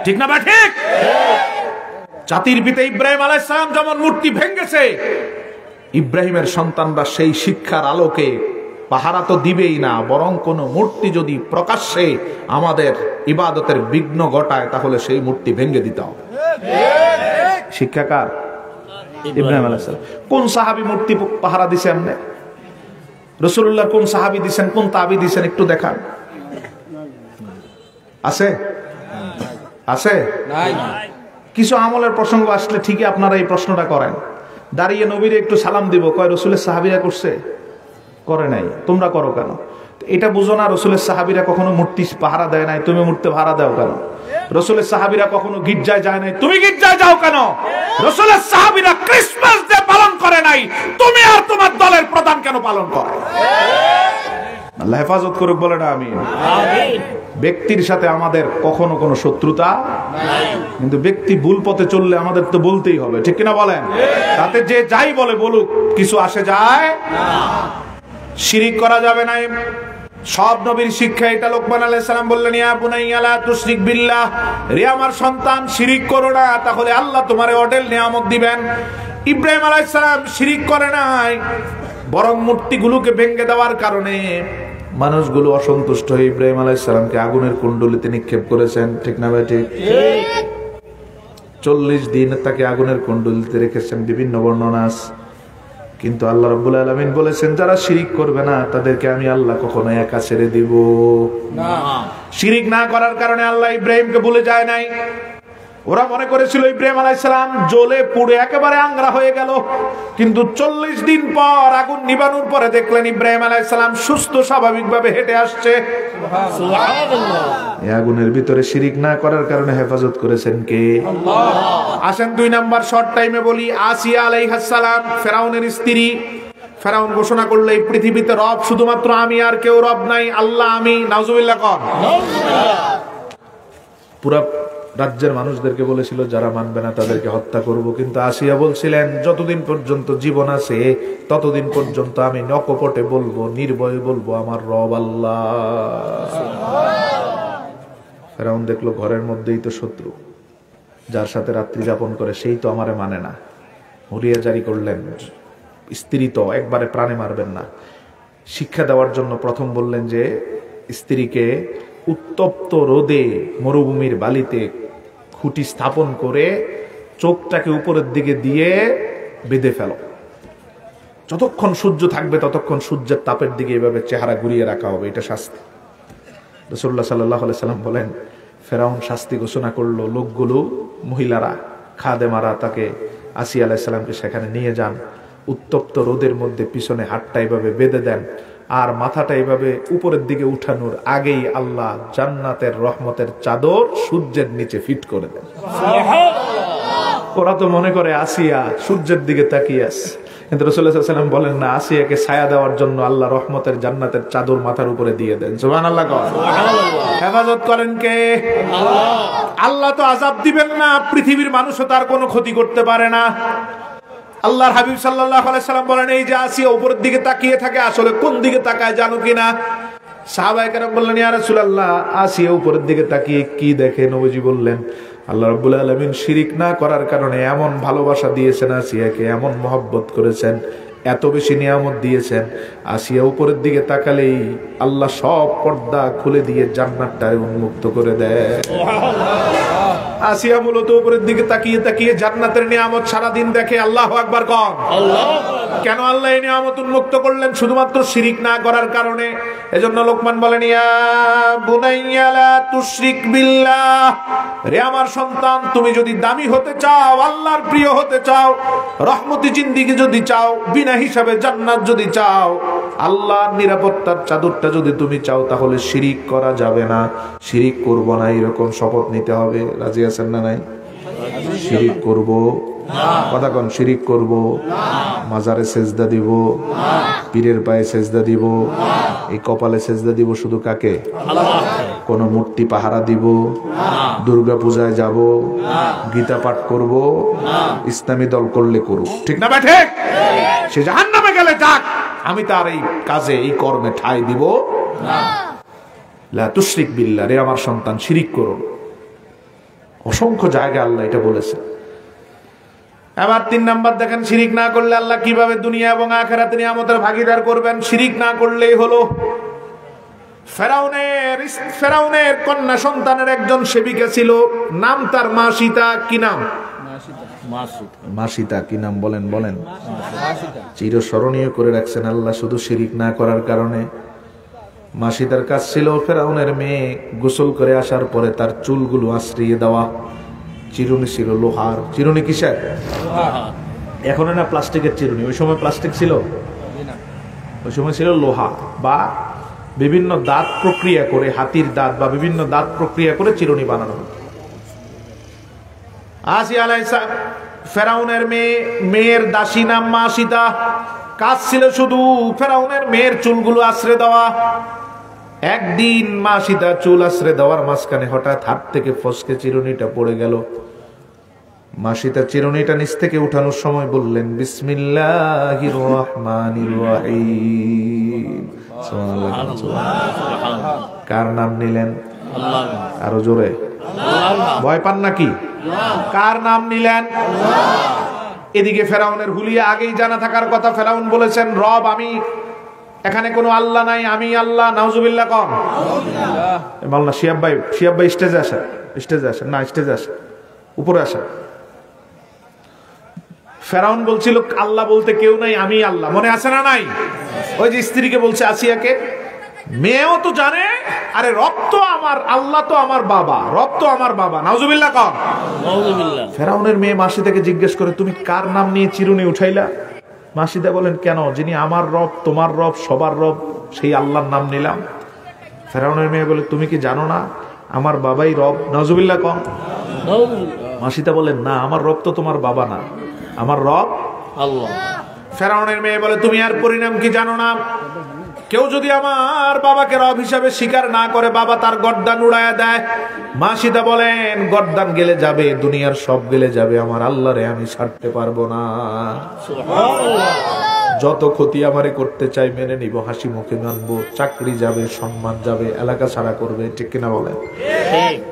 Speaker 1: ঠিক না? বা ঠিক? জাতির পিতা ইব্রাহিম আলাইহিস সালাম যেমন মূর্তি ভেঙেছে, ইব্রাহিমের সন্তানরা সেই শিক্ষার আলোকে পাহারা তো দিবেই না, বরং কোন মূর্তি যদি প্রকাশ্যে আমাদের ইবাদতের বিঘ্ন ঘটায় তাহলে সেই মূর্তি ভেঙে দিতে হবে। শিক্ষাকার ইব্রাহিম আলাইহিস সালাম। কোন সাহাবী মূর্তি পাহারা দিছে? এমনি রাসূলুল্লাহ কোন সাহাবী দিবেন, কোন তাবী দিবেন একটু দেখান। আছে? আছে? নাই। কিছু আমলের প্রসঙ্গ আসলে ঠিকই আপনারা এই প্রশ্নটা করেন। দাঁড়িয়ে নবীরে একটু সালাম দিব, কয় রাসূলের সাহাবীরা করছে? করে নাই, তোমরা করো কেন? এটা বুঝো না রাসূলের সাহাবীরা কখনো মূর্তি পাহারা দেয় নাই, তুমি মূর্তি পাহারা দাও কেন? রাসূলের সাহাবীরা কখনো গির্জায় যায় নাই, তুমি গির্জায় যাও কেন? রাসূলের সাহাবীরা ক্রিসমাস ডে পালন করে নাই, তুমি আর তোমার দলের প্রধান কেন পালন করে? আল্লাহ হেফাজত করুক, বলে না আমিন। ব্যক্তির সাথে আমাদের কখনো কোনো শত্রুতা নাই, কিন্তু ব্যক্তি ভুল পথে চললে আমাদের তো বলতেই হবে, ঠিক কিনা বলেন? তাতে যে যাই বলে বলুক, কিছু আসে যায় না। শিরিক করা যাবে না, সব নবীর শিক্ষা এটা। লোকমান আলাইহিস সালাম বললেন, ইয়া বুনাইয়া লা তুশরিক বিল্লাহ, রে আমার সন্তান শিরিক করো না, তাহলে আল্লাহ তোমারে অঢেল নিয়ামত দিবেন। ইব্রাহিম আলাইহিস সালাম শিরিক করে নাই, বরং মূর্তিগুলোকে ভেঙে দেওয়ার কারণে মানুষগুলো অসন্তুষ্ট হয়ে ইব্রাহিম আলাইহিস সালামকে আগুনের কুণ্ডলিতে নিক্ষেপ করেছেন, ঠিক না ভাই? ঠিক। 40 দিন তাকে আগুনের কুণ্ডলিতে রেখেছেন, বিভিন্ন বর্ণনা আছে। কিন্তু আল্লাহ রাব্বুল আলামিন বলেছেন, যারা শিরিক করবে না তাদেরকে আমি আল্লাহ কখনো একা ছেড়ে দিব না। শিরিক না করার কারণে আল্লাহ ইব্রাহিমকে ভুলে যায় নাই। ওরা মনে করেছিল ইব্রাহিম আলাইহিস সালাম জ্বলে পুড়ে একেবারে আংরা হয়ে গেল, কিন্তু 40 দিন পর আগুন নিবানোর পরে দেখলেন ইব্রাহিম আলাইহিস সালাম সুস্থ স্বাভাবিকভাবে হেঁটে আসছে। সুবহানাল্লাহ। এই আগুনের ভিতরে শিরিক না করার কারণে হেফাজত করেছেন কে? আল্লাহ। আসেন 2 নাম্বার শর্ট টাইমে বলি। আসিয়া আলাইহিস সালাম ফেরাউনের স্ত্রী। ফেরাউন ঘোষণা করলো এই পৃথিবীতে রব শুধুমাত্র আমি, আর কেউ রব নাই, আল্লাহ আমি। নাউজুবিল্লাহ কর। পুরা রাজ্যের মানুষদেরকে বলেছিল যারা মানবে না তাদেরকে হত্যা করব, কিন্তু আসিয়া বলছিলেন যতদিন পর্যন্ত জীবন আছে ততদিন পর্যন্ত আমি নকপটে বলবো, নির্ভয়ে বলবো আমার রব আল্লাহ। ফেরাউন দেখলো ঘরের মধ্যেই তো শত্রু, যার সাথে রাত্রি যাপন করে সেই তো আমারে মানে না। হুরিয়া জারি করলেন, স্ত্রী তো একবারে প্রাণে মারবেন না। শিক্ষা দেওয়ার জন্য প্রথম বললেন যে স্ত্রীকে উত্তপ্ত রোদে মরুভূমির বালিতে খুঁটি স্থাপন করে চোখটাকে উপরের দিকে দিয়ে বেঁধে ফেলো, যতক্ষণ সূর্য থাকবে ততক্ষণ সূর্যের তাপের দিকে এভাবে চেহারা ঘুরিয়ে রাখা হবে, এটা শাস্তি। রাসূলুল্লাহ সাল্লাল্লাহু আলাইহি সাল্লাম বলেন, ফেরাউন শাস্তি ঘোষণা করলো, লোকগুলো মহিলারা খাদেমারা তাকে আসিয়া আলাইহিস সালামকে সেখানে নিয়ে যান, উত্তপ্ত রোদের মধ্যে পিছনে হাতটা এভাবে বেঁধে দেন, আর মাথাটা এইভাবে উপরের দিকে উঠানোর আগেই আল্লাহ জান্নাতের রহমতের চাদর সূর্যের নিচে ফিট করে দেন। ওরা তো মনে করে আসিয়া সূর্যের দিকে তাকিয়ে আছে, কিন্তু রাসূলুল্লাহ সাল্লাল্লাহু আলাইহি ওয়াসাল্লাম বলেন না, আসিয়াকে ছায়া দেওয়ার জন্য আল্লাহ রহমতের জান্নাতের চাদর মাথার উপরে দিয়ে দেন। সুবহানাল্লাহ। হেফাজত করেন কে? আল্লাহ। আল্লাহ তো আযাব দিবেন না, পৃথিবীর মানুষও তার কোনো ক্ষতি করতে পারে না। আল্লাহর হাবিব সাল্লাল্লাহু আলাইহি সাল্লাম বলেন, এই যে আসিয়া উপরের দিকে তাকিয়ে থাকে, আসলে কোন দিকে তাকায় জানো কিনা? সাহাবায়ে কেরাম বললেন, ইয়া রাসূলুল্লাহ, আসিয়া উপরের দিকে তাকিয়ে কি দেখে? নবীজি বললেন, আল্লাহ রাব্বুল আলামিন শিরিক না করার কারণে এমন ভালোবাসা দিয়েছেন আসিয়াকে, এমন মহব্বত করেছেন, এত বেশি নিয়ামত দিয়েছেন, আসিয়া উপরের দিকে তাকালেই আল্লাহ সব পর্দা খুলে দিয়ে জান্নাতটা উন্মুক্ত করে দেয়। আসিয়া মূলত উপরের দিকে তাকিয়ে তাকিয়ে জান্নাতের নিয়ামত সারাদিন দেখে। আল্লাহু আকবার কর। কেন আল্লাহ এই নিয়ামত উন্মুক্ত করলেন? শুধুমাত্র শিরিক না করার কারণে। এজন্য লোকমান বলেন, ইয়া বুনাইয়া লা তুশরিক বিল্লাহ, রে আমার সন্তান, তুমি যদি দামি হতে চাও, আল্লাহর প্রিয় হতে চাও, রহমতি জিন্দেগি যদি চাও, বিনা হিসাবে জান্নাত যদি চাও, আল্লাহর নিরাপত্তার চাদরটা যদি তুমি চাও, তাহলে শিরিক করা যাবে না। শিরিক করব না, এরকম শপথ নিতে হবে। রাজি আছেন না নাই? শিরিক করব কথা কোন? শিরিক করব, মাজারে সেজদা দিব, পীরের পায়ে সেজদা দিব, এই কপালে সেজদা দিব শুধু কাকে? কোন মূর্তি পাহারা দিব, দুর্গা পূজায় যাব, গীতা পাঠ করব, ইসলামী দল করলে করুক, ঠিক না বেঠে? সে জাহান্নামে গেলে যাক, আমি তার এই কাজে এই কর্মে ঠাঁই দিব না। লা তুশরিক বিল্লাহ, রে আমার সন্তান শিরিক করো। অসংখ্য জায়গায় আল্লাহ এটা বলেছে। এবার 3 নাম্বার দেখেন, শিরিক না করলে আল্লাহ কিভাবে দুনিয়া এবং আখিরাতে নিয়ামতের ভাগীদার করবেন। শিরিক না করলেই হলো। ফেরাউনের কন্যা সন্তানের একজন সেবিকা ছিল, নাম তার মাসিতা। কি নাম? মাসিতা। কি নাম বলেন? বলেন। চিরস্মরণীয় করে রাখছেন আল্লাহ শুধু শিরিক না করার কারণে। মাসিদার কাজ ছিল ফেরাউনের মেয়ে গোসল করে আসার পরে তার চুলগুলো আশ্রিয়ে দেওয়া। চিরুনি ছিল লোহার। চিরুনি কিসের? এখন না প্লাস্টিকের চিরুনি। ওই সময় প্লাস্টিক ছিল? ওই সময় ছিল লোহা বা বিভিন্ন দাঁত প্রক্রিয়া করে, হাতির দাঁত বা বিভিন্ন দাঁত প্রক্রিয়া করে চিরুনি বানানো হতো। আসিয়া আলাইহিস সালাম ফেরাউনের মেয়ের দাসী, নাম মাসিদা। কাজ ছিল শুধু ফেরাউনের মেয়ের চুলগুলো আশ্রে দেওয়া। একদিন মাসিদা চুল আশ্রে দেওয়ার মাঝখানে হঠাৎ হাত থেকে ফসকে চিরুনিটা পড়ে গেল। মাসিদা চিরুনিটা নিচ থেকে উঠানোর সময় বললেন, বিসমিল্লাহির রহমানির রহিম। কার নাম নিলেন? আরো জোরে। ভয় পান নাকি? কার নাম নিলেন? এদিকে ফেরাউনের হুলিয়া আগেই জানা থাকার কথা। ফেরাউন বলেছেন, রব আমি, এখানে কোনো আল্লাহ নাই, আমি আল্লাহ। নাউজুবিল্লাহ কম। মাওলানা শিহাব ভাই স্টেজে আসেন, স্টেজে আসেন। না, স্টেজে আসেন, উপরে আসেন। ফেরাউন বলছিল আল্লাহ বলতে কেউ নাই, আমি আল্লাহ। মনে আছে না নাই? ওই যে স্ত্রীকে বলছে আসিয়াকে, মেয়েও তো জানে, আরে রব তো আমার, আল্লাহ তো আমার বাবা, রব তো আমার বাবা। নাউজুবিল্লাহ কম। ফেরাউনের মেয়ে মাসিদাকে জিজ্ঞেস করে, তুমি কার নাম নিয়ে চিরুনি উঠাইলা? মাসিদা বলেন, কেন? যিনি আমার রব, তোমার রব, সবার রব, সেই আল্লাহর নাম নিলাম। ফেরাউনের মেয়ে বলে, তুমি কি জানো না আমার বাবাই রব? নাউজুবিল্লাহ কম। মাসিদা বলেন, না, আমার রব তো তোমার বাবা না, আমার রব আল্লাহ। ফেরাউনের মেয়ে বলে, তুমি আর পরিণাম কি জানো না? কেউ যদি আমার বাবাকে রব হিসাবে স্বীকার না করে, বাবা তার গর্দান উড়ায়া দেয়। মাসিদা বলেন, গর্দান গেলে যাবে, দুনিয়ার সব গেলে যাবে, আমার আল্লাহরে আমি ছাড়তে পারবো না। যত ক্ষতি আমারে করতে চাই মেনে নিব, হাসি মুখে মানবো। চাকরি যাবে, সম্মান যাবে, এলাকা ছাড়া করবে, ঠিক কিনা বলেন?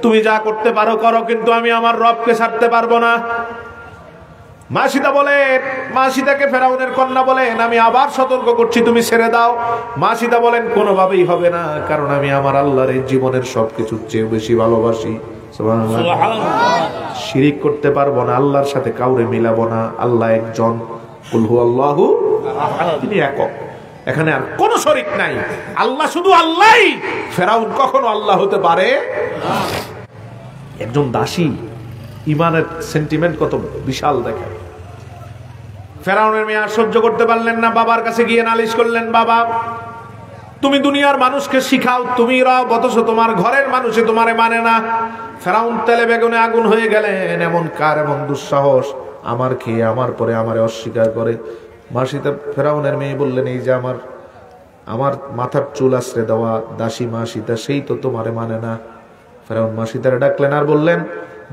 Speaker 1: তুমি যা করতে পারো করো, কিন্তু আমি আমার রবকে ছাড়তে পারবো না। মাসিদা বলেন, মাসিদাকে ফেরাউনের কন্যা বলেন, আমি আবার সতর্ক করছি, তুমি ছেড়ে দাও। মাসিদা বলেন, কোনোভাবেই হবে না, কারণ আমি আমার আল্লাহর এই জীবনের সবকিছুর চেয়ে বেশি ভালোবাসি। শিরিক করতে পারবো না, আল্লাহর সাথে কাউরে মিলাবো না। আল্লাহ একজন, কুল হুয়াল্লাহু আহাদ, তিনি একক, এখানে আর কোনো শরীক নাই। আল্লাহ শুধু আল্লাহই। ফেরাউন কখনো আল্লাহ হতে পারে না। একজন দাসী, ইমানের সেন্টিমেন্ট কত বিশাল দেখে। ফেরাউনের মেয়ে আর সহ্য করতে পারলেন না, বাবার কাছে গিয়ে নালিশ করলেন, বাবা তুমি দুনিয়ার মানুষকে শিখাও তুমি রব, অথচ তোমার ঘরের মানুষে তোমারে মানে না। ফেরাউন তেলে বেগুনে আগুন হয়ে গেলেন, এমন কার এমন দুঃসাহস, আমার খেয়ে আমার পরে আমারে অস্বীকার করে। মাসিদা ফেরাউনের মেয়ে বললেন, এই যে আমার মাথার চুল আশ্রে দেওয়া দাসী মাসিদা, সেই তো তোমারে মানে না। ফেরাউন মাসিদারে ডাকলেন আর বললেন,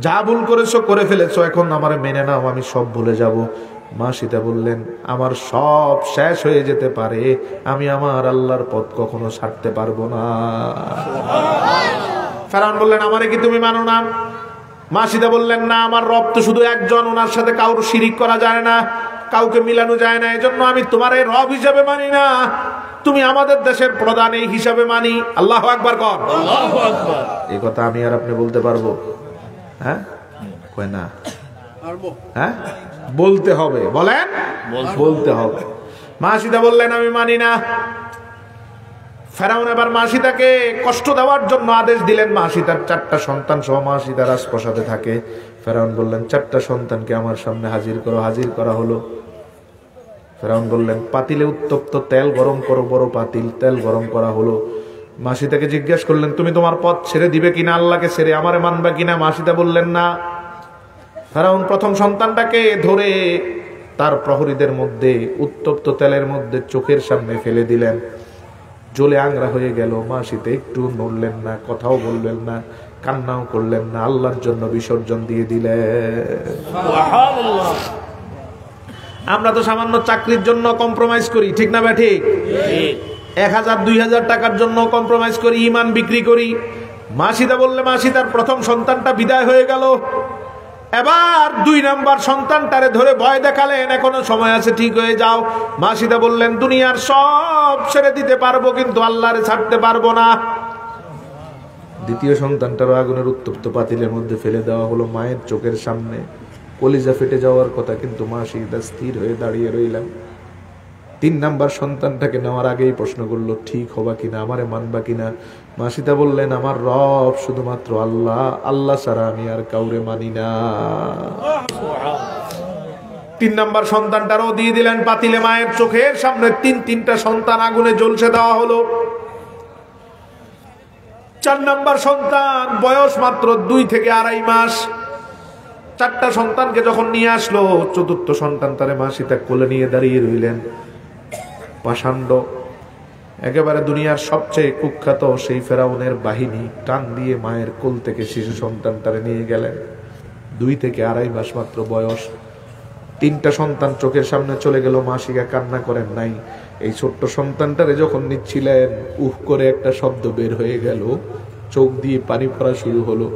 Speaker 1: যা ভুল করেছো করে ফেলেছো, এখন আমারে মেনে নাও, আমি সব ভুলে যাব। মাসিদা বললেন, আমার সব শেষ হয়ে যেতে পারে, আমি আমার আল্লাহর পথ কখনো ছাড়তে পারবো না। ফেরাউন বললেন, আমারে কি তুমি মানো না? মাসিদা বললেন, না, আমার রব তো শুধু একজন, ওনার সাথে কাউর শিরিক করা যায় না, কাউকে মিলানো যায় না, এজন্য আমি তোমার এই রব হিসাবে মানি না, তুমি আমাদের দেশের প্রধান এই হিসাবে মানি। আল্লাহু আকবার কর। আল্লাহু আকবার। এই কথা আমি আর আপনি বলতে পারবো? হ্যাঁ, কয় না, হ্যাঁ বলতে হবে, বলেন বলতে হবে। মাসিদা বললেন আমি মানি না। ফেরাউন এবার মাসিদাকে কষ্ট দেওয়ার জন্য আদেশ দিলেন। মাসিদার 4টা সন্তান সহ মাসিদা রাজপ্রাসাদে থাকে। ফেরাউন বললেন 4টা সন্তানকে আমার সামনে হাজির করো। হাজির করা হলো। ফেরাউন বললেন পাতিলে উত্তপ্ত তেল গরম করো, বড় পাতিল, তেল গরম করা হলো। মাসিদাকে জিজ্ঞেস করলেন তুমি তোমার পথ ছেড়ে দিবে কিনা, আল্লাহকে ছেড়ে আমারে মানবা কিনা? মাসিদা বললেন না। ফেরাউন প্রথম সন্তানটাকে ধরে তার প্রহরীদের মধ্যে উত্তপ্ত তেলের মধ্যে চোখের সামনে ফেলে দিলেন। জ্বলে আংরা হয়ে গেল। মাসিদা একটু নড়লেন না, কথাও বললেন না, কান্নাও করলেন না, আল্লাহর জন্য বিসর্জন দিয়ে দিলেন। আমরা তো সামান্য চাকরির জন্য কম্প্রোমাইজ করি, ঠিক না ঠিক? 1000-2000 টাকার জন্য কম্প্রোমাইজ করি, ইমান বিক্রি করি। মাসিদা বললে মাসিদার প্রথম সন্তানটা বিদায় হয়ে গেল। এবার 2 নাম্বার সন্তানটারে ধরে ভয় দেখালেন, এখনো সময় আছে, ঠিক হয়ে যাও। মাসিদা বললেন দুনিয়ার সব ছেড়ে দিতে পারবো কিন্তু আল্লাহরে ছাড়তে পারবো না। দ্বিতীয় সন্তানটারও আগুনের উত্তপ্ত পাতিলের মধ্যে ফেলে দেওয়া হলো মায়ের চোখের সামনে। কলিজা ফেটে যাওয়ার কথা, কিন্তু মাসিদা স্থির হয়ে দাঁড়িয়ে রইলেন। 3 নাম্বার সন্তানটাকে নেওয়ার আগেই প্রশ্ন করলো ঠিক হবা কিনা, আমারে মানবা কিনা? মাসিদা বললেন আমার রব শুধুমাত্র আল্লাহ, আল্লাহ ছাড়া আমি আর কাউরে মানি না। 3 নাম্বার সন্তানটারও দিয়ে দিলেন পাতিলে মায়ের চোখের সামনে। 3টা সন্তান আগুনে জ্বলছে দেওয়া হলো। 4 নাম্বার সন্তান বয়স মাত্র 2 থেকে 2.5 মাস। 4টা সন্তানকে যখন নিয়ে আসলো, 4র্থ সন্তান তারে মাসিদা কোলে নিয়ে দাঁড়িয়ে রইলেন। পাষাণ্ড একেবারে দুনিয়ার সবচেয়ে কুখ্যাত সেই ফেরাউনের বাহিনী টান দিয়ে মায়ের কোল থেকে শিশু সন্তানটারে নিয়ে গেলেন। 2 থেকে 2.5 মাস মাত্র বয়স। 3টা সন্তান চোখের সামনে চলে গেল। মাসিকা কান্না করেন নাই। এই ছোট্ট সন্তানটারে যখন নিচ্ছিলেন, উহ করে একটা শব্দ বের হয়ে গেল, চোখ দিয়ে পানি পড়া শুরু হলো।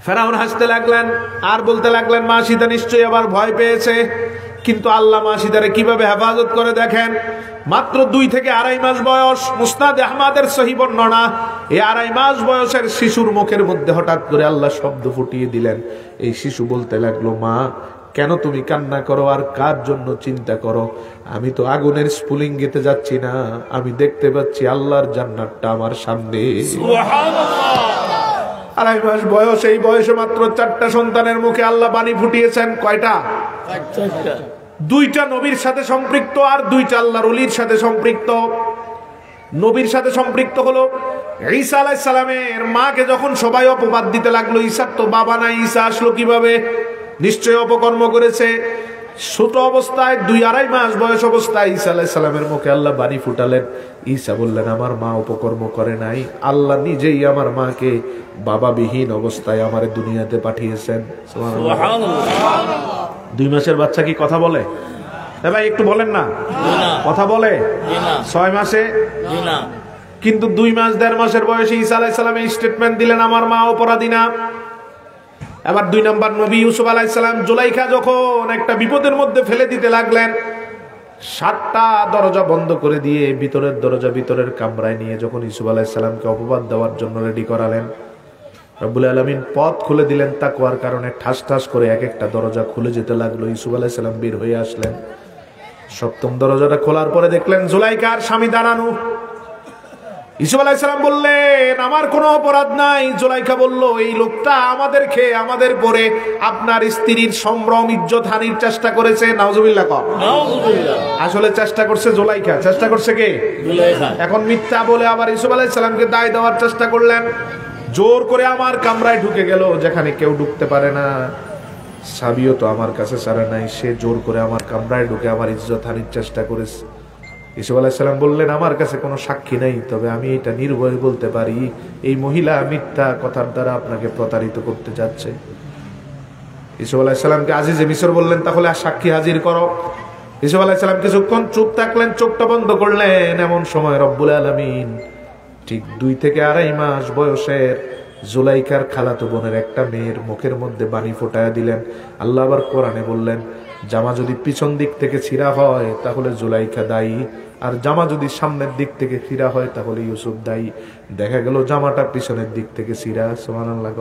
Speaker 1: ফেরাউন হাসতে লাগলেন আর বলতে লাগলেন মাসিদা নিশ্চয়ই আবার ভয় পেয়েছে। কিন্তু আল্লাহ মাসিদারে কিভাবে হেফাজত করে দেখেন। মাত্র 2 থেকে 2.5 মাস বয়স। মুসনাদ আহমদের সহিহ বর্ণনা, এই 2.5 মাস বয়সের শিশুর মুখের মধ্যে হঠাৎ করে আল্লাহ শব্দ ফুটিয়ে দিলেন। এই শিশু বলতে লাগলো মা কেন তুমি কান্না করো আর কার জন্য চিন্তা করো? আমি তো আগুনের স্ফুলিং গেতে যাচ্ছি না, আমি দেখতে পাচ্ছি আল্লাহর জান্নাতটা আমার সামনে। সুবহানাল্লাহ। 2.5 মাস বয়স। এই বয়সে মাত্র 4টা সন্তানের মুখে আল্লাহ বাণী ফুটিয়েছেন। কয়টা? 2টা নবীর সাথে সম্পৃক্ত আর 2টা আল্লাহর ওলির সাথে সম্পৃক্ত। নবীর সাথে সম্পৃক্ত হলো ঈসা আলাইহিস সালামের মাকে যখন সবাই অপবাদ দিতে লাগলো, ঈসার তো বাবা নাই, ঈসা আসলো কিভাবে? নিশ্চয় অপকর্ম করেছে। ছোট অবস্থায় 2-2.5 মাস বয়স অবস্থায় ঈসা আলাইহিস সালামের মুখে আল্লাহ বাণী ফুটালেন। ঈসা বললেন আমার মা অপকর্ম করে নাই, আল্লাহ নিজেই আমার মাকে বাবাবিহীন অবস্থায় আমার দুনিয়াতে পাঠিয়েছেন। সুবহানাল্লাহ। 2 মাসের বাচ্চা কি কথা বলে? ভাই একটু বলেন না, কথা বলে? 6 মাসে কিন্তু 2 মাস 1.5 মাসের বয়সে ঈসা আলাইহিস সালাম এই স্টেটমেন্ট দিলেন আমার মা অপরাধী না। আবার 2 নম্বর নবী ইউসুফ আলাইহিস সালাম জুলাইখা যখন একটা বিপদের মধ্যে ফেলে দিতে লাগলেন, 7টা দরজা বন্ধ করে দিয়ে ভিতরের দরজা ভিতরের কামরায় নিয়ে যখন ইউসুফ আলাইহিস সালামকে অপবাদ দেওয়ার জন্য রেডি করালেন, রব্বুল আলামিন পথ খুলে দিলেন তাকওয়ার কারণে। ঠাস ঠাস করে এক একটা দরজা খুলে যেতে লাগলো। ইউসুফ আলাইহিস সালাম বের হয়ে আসলেন। 7ম দরজাটা খোলার পরে দেখলেন জুলাইখার স্বামী দাঁড়ানো। ইউসুফ আলাইহিস সালাম বললেন আমার কোনো অপরাধ নাই। জুলাইখা বলল এই লোকটা আমাদের খেয়ে আমাদের পরে আপনার স্ত্রীর সম্ভ্রম ইজ্জত হানির চেষ্টা করেছে। নাউজুবিল্লাহ কর। আসলে চেষ্টা করছে জুলাইখা, চেষ্টা করছে কে? জুলাইখা। এখন মিথ্যা বলে আবার ইউসুফ আলাইহিস সালামকে দায় দেওয়ার চেষ্টা করলেন। জোর করে আমার কামরায় ঢুকে গেল যেখানে কেউ ঢুকতে পারে না। সাবিও তো আমার কাছে ছাড়া নাই, সে জোর করে আমার কামরায় ঢুকে আমার ইজ্জত হানির চেষ্টা করেছে। ইউসুফ আলাইহিস সালাম বললেন আমার কাছে কোনো সাক্ষী নেই, তবে আমি এটা নির্ভয়ে বলতে পারি এই মহিলা মিথ্যা কথার দ্বারা আপনাকে প্রতারিত করতে যাচ্ছে। ইউসুফ আলাইহিস সালামকে আজিজে মিশর বললেন তাহলে আর সাক্ষী হাজির করো। ইউসুফ আলাইহিস সালাম কিছুক্ষণ চুপ থাকলেন, চোখটা বন্ধ করলেন। এমন সময় রব্বুল আলামিন ঠিক 2 থেকে 2.5 মাস বয়সের জুলাইখার খালাতো বোনের একটা মেয়ের মুখের মধ্যে বাণী ফোটায়া দিলেন। আল্লাহ আবার কোরআনে বললেন জামা যদি পিছন দিক থেকে ছিঁড়া হয় তাহলে জুলাইখা দায়ী, আর জামা যদি সামনের দিক থেকে ছিঁড়া হয় তাহলে ইউসুফ দায়ী। দেখা গেল জামাটা পিছনের দিক থেকে ছিঁড়া। সুবহানাল্লাহ।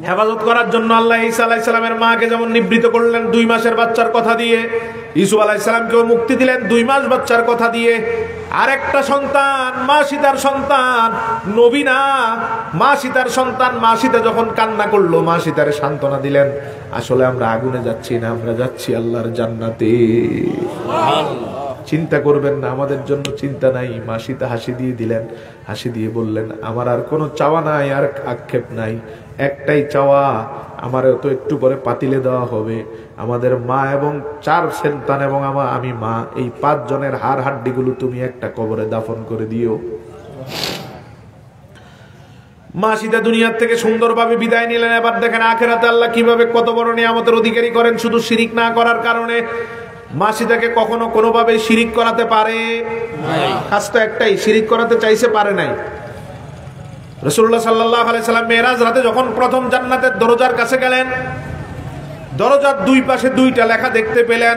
Speaker 1: হেফাজত করার জন্য আল্লাহ ঈসা আলাইহিস সালামের মাকে যেমন নিবৃত করলেন 2 মাসের বাচ্চার কথা দিয়ে, ইউসুফ আলাইহিস সালামকেও মুক্তি দিলেন 2 মাস বাচ্চার কথা দিয়ে। আরেকটা সন্তান, মা সীতার সন্তান, নবী না, মা সীতার সন্তান, মা সীতা যখন কান্না করলো মা সীতারে সান্ত্বনা দিলেন, আসলে আমরা আগুনে যাচ্ছি না, আমরা যাচ্ছি আল্লাহর জান্নাতে। চিন্তা করবেন না, আমাদের জন্য চিন্তা নাই। মা সীতা হাসি দিয়ে দিলেন, হাসি দিয়ে বললেন, আমার আর কোনো চাওয়া নাই, আর আক্ষেপ নাই, একটাই চাওয়া, আমারও তো একটু পরে পাতিলে দেওয়া হবে। আমাদের মা এবং 4 সন্তান এবং আমি মা, এই 5 জনের হাড় হাড্ডিগুলো তুমি একটা কবরে দাফন করে দিও। মা সীতা দুনিয়ার থেকে সুন্দরভাবে বিদায় নিলেন। এবার দেখেন আখিরাতে আল্লাহ কিভাবে কত বড় নিয়ামতের অধিকারী করেন শুধু শিরিক না করার কারণে। মা সীতাকে কখনো কোনোভাবে শিরিক করাতে পারে নাই, কাজটা একটাই, শিরিক করাতে চাইছে, পারে নাই। রাসূলুল্লাহ সাল্লাল্লাহু আলাইহি সাল্লাম মেরাজ রাতে যখন প্রথম জান্নাতের দরজার কাছে গেলেন, দরজার 2 পাশে 2টা লেখা দেখতে পেলেন।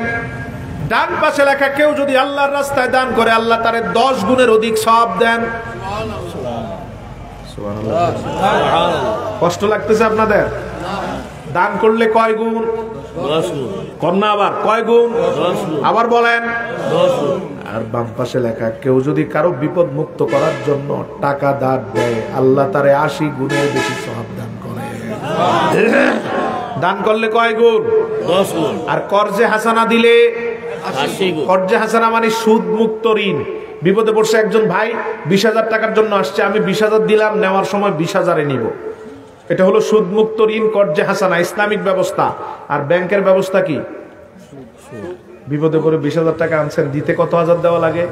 Speaker 1: ডান পাশে লেখা, কেউ যদি আল্লাহর রাস্তায় দান করে আল্লাহ তারে 10 গুণের অধিক সওয়াব দেন। সুবহানাল্লাহ। কষ্ট লাগতেছে আপনাদের? দান করলে কয় গুণ? 10 গুণ। কন্যা আবার কয় গুণ? 10 গুণ। আবার বলেন 10 গুণ। আর বাম পাশে লেখা, কেউ যদি কারো বিপদ মুক্ত করার জন্য টাকা দান দেয় আল্লাহ তারে 80 গুণের বেশি সওয়াব দান করে। দান করলে কয় গুণ? 10 গুণ। আর কর্জে হাসানা দিলে 80 গুণ। কর্জে হাসানা মানে সুদ মুক্ত ঋণ। বিপদে পড়ছে একজন ভাই, 20,000 টাকার জন্য আসছে, আমি 20,000 দিলাম, নেওয়ার সময় 20,000-এ নিব। এটা হলো সুদ মুক্ত ঋণ, কর্জে হাসানা, ইসলামিক ব্যবস্থা। আর ব্যাংকের ব্যবস্থা কি? বিপদে পড়ে 20,000 টাকা আনছেন, দিতে কত হাজার দেওয়া লাগে?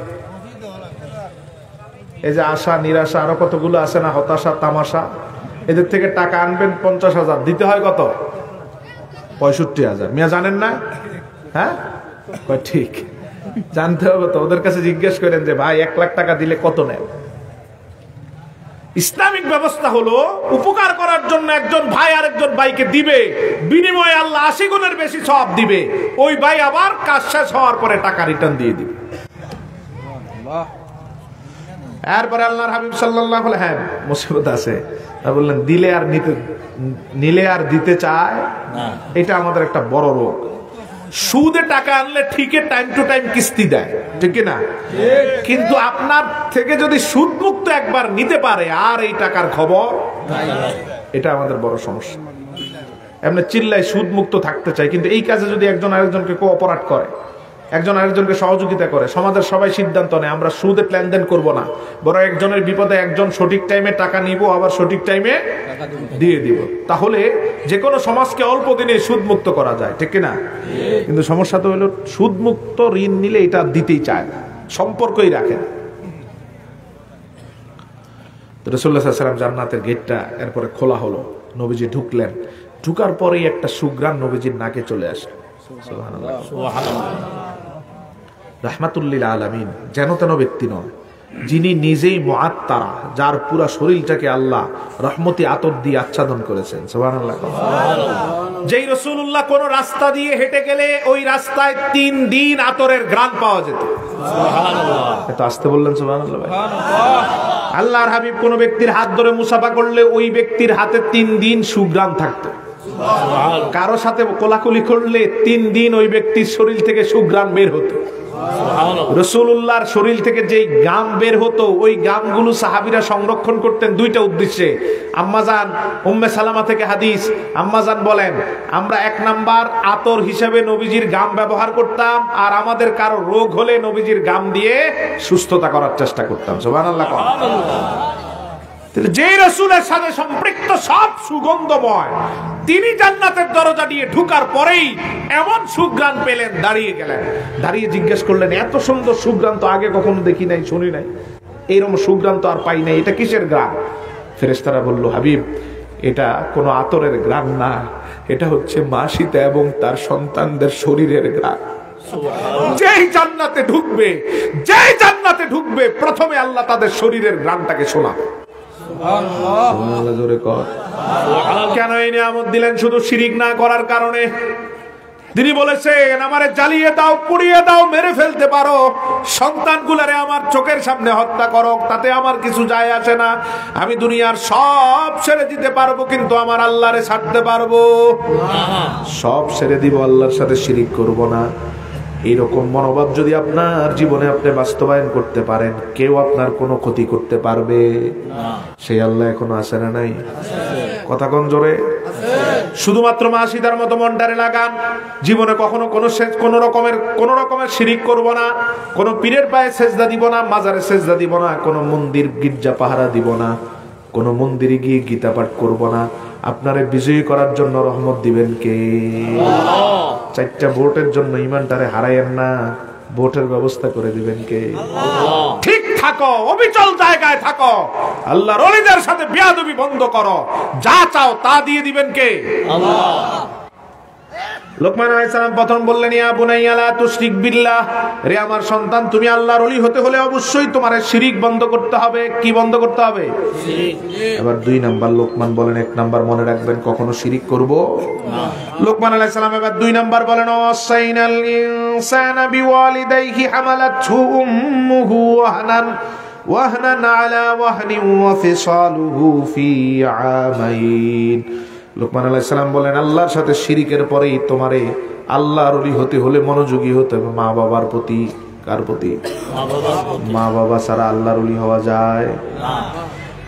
Speaker 1: এই যে আশা, নিরাশা, আরো কতগুলো আছে না, হতাশা, তামাশা, এদের থেকে টাকা আনবেন 50,000, দিতে হয় কত? 65,000। মিয়া জানেন না? হ্যাঁ, ঠিক, জানতে হবে তো। ওদের কাছে জিজ্ঞেস করেন যে ভাই 1 লাখ টাকা দিলে কত নেয়? ইসলামিক ব্যবস্থা হলো উপকার করার জন্য একজন ভাই আরেকজন ভাইকে দিবে, বিনিময়ে আল্লাহ 80 গুণের বেশি সওয়াব দিবে। ওই ভাই আবার কাজ শেষ হওয়ার পরে টাকা রিটার্ন দিয়ে দিবে। এরপরে আল্লাহর হাবিব সাল্লাল্লাহু আলাইহি, হ্যাঁ মুসিবত আছে, বললেন দিলে আর নিলে আর দিতে চায় না। এটা আমাদের একটা বড় রোগ। সুদে টাকা আনলে ঠিকই টাইম টু টাইম কিস্তি দেয়, ঠিক না? কিন্তু আপনার থেকে যদি সুদ মুক্ত একবার নিতে পারে আর এই টাকার খবর, এটা আমাদের বড় সমস্যা। এমনি চিল্লায় সুদ মুক্ত থাকতে চাই, কিন্তু এই কাজে যদি একজন আরেকজনকে কোঅপারেট করে, একজন আরেকজনকে সহযোগিতা করে, সমাজের সবাই সিদ্ধান্ত নেয় আমরা সুদে লেনদেন করব না, বরং একজনের বিপদে একজন সঠিক টাইমে টাকা নিব, আবার সঠিক টাইমে দিয়ে দিব, তাহলে যে কোনো সমাজকে অল্প দিনে সুদ মুক্ত করা যায়, ঠিক না? কিন্তু সমস্যা তো হলো সুদ মুক্ত ঋণ নিলে এটা দিতেই চায় না, সম্পর্কই রাখে না। রাসূলুল্লাহ সাল্লাল্লাহু আলাইহি ওয়াসাল্লাম জান্নাতের গেটটা এরপরে খোলা হলো, নবীজি ঢুকলেন, ঢুকার পরেই একটা সুঘ্রাণ নবীজির নাকে চলে আসে। সুবহানাল্লাহ, সুবহানাল্লাহ। রাহমাতুল লিল আলামিন, যেন তেন ব্যক্তি নয়, যিনি নিজেই মুআত্তারা, যার পুরো শরীরটাকে আল্লাহ রহমতি আতর দিয়ে আচ্ছাদন করেছেন। সুবহানাল্লাহ, সুবহানাল্লাহ। যেই রাসূলুল্লাহ কোন রাস্তা দিয়ে হেঁটে গেলে ওই রাস্তায় 3 দিন আতরের ঘ্রাণ পাওয়া যেত। সুবহানাল্লাহ, এটা আসতে বললেন সুবহানাল্লাহ। আল্লাহর হাবিব কোন ব্যক্তির হাত ধরে মুসাফা করলে ওই ব্যক্তির হাতে 3 দিন সুঘ্রাণ থাকতো। কারো সাথে কোলাকুলি করলে 3 দিন ওই ব্যক্তির শরীর থেকে সুঘ্রাণ বের হতো। রাসূলুল্লাহর শরীর থেকে যেই গাম বের হতো, ওই গামগুলো সাহাবীরা সংরক্ষণ করতেন 2টা উদ্দেশ্যে। আম্মাজান উম্মে সালামা থেকে হাদিস, আম্মাজান বলেন, আমরা 1 নাম্বার আতর হিসেবে নবীজির গাম ব্যবহার করতাম, আর আমাদের কারো রোগ হলে নবীজির গাম দিয়ে সুস্থতা করার চেষ্টা করতাম। সুবহানাল্লাহ। যে রাসূলের সাথে সম্পৃক্ত সব সুগন্ধময়, তিনি জান্নাতের দরজা দিয়ে ঢোকার পরেই এমন সুঘ্রাণ পেলেন, দাঁড়িয়ে গেলেন, দাঁড়িয়ে জিজ্ঞেস করলেন, এত সুন্দর সুঘ্রাণ তো আগে কখনো দেখি নাই, শুনি নাই, এইরকম সুঘ্রাণ তো আর পাই নাই, এটা কিসের ঘ্রাণ? ফেরেশতারা বলল, হাবিব, এটা কোনো আতরের ঘ্রাণ না, এটা হচ্ছে মা সীতা এবং তার সন্তানদের শরীরের ঘ্রাণ। যেই জান্নাতে ঢুকবে, যেই জান্নাতে ঢুকবে, প্রথমে আল্লাহ তাদের শরীরের ঘ্রাণটাকে শোনাবে। কেন এই নিয়ামত দিলেন? শুধু শিরিক না করার কারণে। তিনি বলেছেন আমারে জ্বালিয়ে দাও, পুড়িয়ে দাও, মেরে ফেলতে পারো, সন্তানগুলারে আমার চোখের সামনে হত্যা করো, তাতে আমার কিছু যায় আসে না। আমি দুনিয়ার সব ছেড়ে দিতে পারবো, কিন্তু আমার আল্লাহরে ছাড়তে পারবো। সব ছেড়ে দিব, আল্লাহর সাথে শিরিক করব না। এইরকম মনোভাব যদি আপনার জীবনে আপনি বাস্তবায়ন করতে পারেন, কেউ আপনার কোনো ক্ষতি করতে পারবে সেই আল্লাহ এখনো আছে না নাই? কথা কোন জোরে? শুধুমাত্র মাসিদার মতো মনটারে লাগান। জীবনে কখনো কোন রকমের শিরিক করব না, কোন পীরের পায়ে সেজদা দিব না, মাজারে সেজদা দিব না, কোন মন্দির গির্জা পাহারা দিব না, কোন মন্দিরে গিয়ে গীতা পাঠ করব না। আপনারে বিজয়ী করার জন্য রহমত দিবেন কে? চারটা ভোটের জন্য ইমানটারে হারায়েন না, ভোটের ব্যবস্থা করে দিবেন কে? ঠিক থাকো, অবিচল জায়গায় থাকো, আল্লাহর ওলিদের সাথে বেয়াদবি বন্ধ করো, যা চাও তা দিয়ে দিবেন কে? আল্লাহ। লোকমান আলাইহিস সালাম প্রথম বললেন, ইয়া বুনাইয়া লা তুশরিক বিল্লাহ, রে আমার সন্তান, তুমি আল্লাহর ওলি হতে হলে অবশ্যই তোমার শিরিক বন্ধ করতে হবে। কি বন্ধ করতে হবে? শিরিক। এবার 2 নাম্বার লোকমান বলেন, 1 নাম্বার মনে রাখবেন, কখনো শিরিক করব না। লোকমান আলাইহিস সালাম এবার 2 নাম্বার বলেন, ওয়াসাইনাল ইনসানা বিওয়ালিদাইহি হামালাতহু উম্মুহু ওয়াহনান আলা ওয়াহনিন ওয়া ফিসালুহু ফি আমাইন। লোকমান আলাইহিস সালাম বলেন, আল্লাহর সাথে শিরিকের পরেই তোমারে আল্লাহর ওলি হতে হলে মনোযোগী হতে হবে মা বাবার প্রতি। কার প্রতি? মা বাবা ছাড়া আল্লাহর ওলি হওয়া যায় না।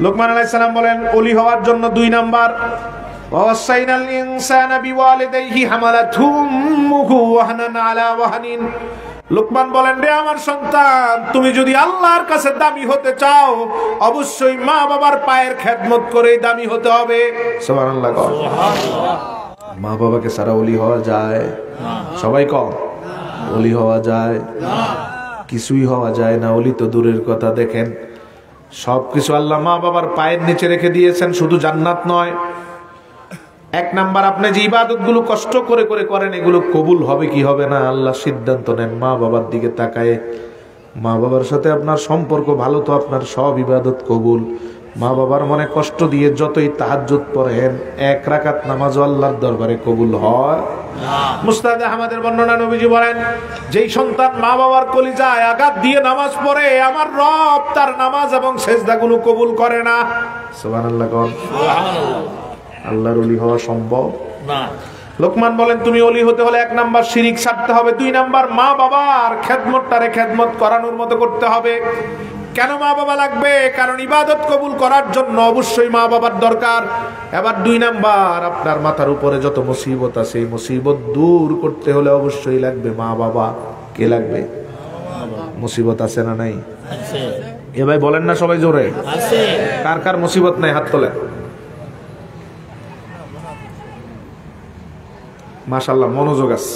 Speaker 1: লোকমান আলাইহিস সালাম বলেন, ওলি হওয়ার জন্য 2 নাম্বার, ওয়াসাইনাল ইনসানা বিওয়ালিদাইহি হামালাতহু উম্মুহু ওয়াহনান আলা ওয়াহনিন। লোকমান বলেন, রে আমার সন্তান, তুমি যদি আল্লাহর কাছে দামি হতে চাও, অবশ্যই মা বাবার পায়ের খেদমত করে দামি হতে হবে। সুবহানাল্লাহ। মা বাবাকে ছাড়া ওলি হওয়া যায়? সবাই কম। ওলি হওয়া যায়? কিছুই হওয়া যায় না। ওলি তো দূরের কথা, দেখেন সবকিছু আল্লাহ মা বাবার পায়ের নিচে রেখে দিয়েছেন, শুধু জান্নাত নয়। 1 নাম্বার, আপনি যে ইবাদত গুলো কষ্ট করে করে করেন, এগুলো কবুল হবে কি হবে না আল্লাহ সিদ্ধান্ত নেন মা বাবার দিকে তাকায়। মা বাবার সাথে আপনার সম্পর্ক ভালো তো আপনার সব ইবাদত কবুল। মা বাবার মনে কষ্ট দিয়ে যতই তাহাজ্জুদ পড়েন, 1 রাকাত নামাজও আল্লাহর দরবারে কবুল হয় না। মুস্তাদ আহমদের বর্ণনা, নবীজি বলেন, যেই সন্তান মা বাবার কলিজায় আঘাত দিয়ে নামাজ পড়ে, আমার রব তার নামাজ এবং সেজদাগুলো কবুল করে না। সুবহানাল্লাহ। সুবহানাল্লাহ। আল্লাহর ওলি হওয়া সম্ভব না। লোকমান বলেন, তুমি ওলি হতে হলে 1 নাম্বার শিরিক ছাড়তে হবে, 2 নাম্বার মা বাবার খেদমত করানোর মতো করতে হবে। কেন মা বাবা লাগবে? কারণ ইবাদত কবুল করার জন্য অবশ্যই মা বাবার দরকার। এবার 2 নাম্বার, আপনার মাথার উপরে যত মুসিবত আছে, এই মুসিবত দূর করতে হলে অবশ্যই লাগবে মা বাবা। কে লাগবে? মুসিবত আছে না নাই? আছে। এ ভাই বলেন না সবাই জোরে। আছে। কার কার মুসিবত নাই? হাত তোলেন। মাশাআল্লাহ, মনোযোগ আছে।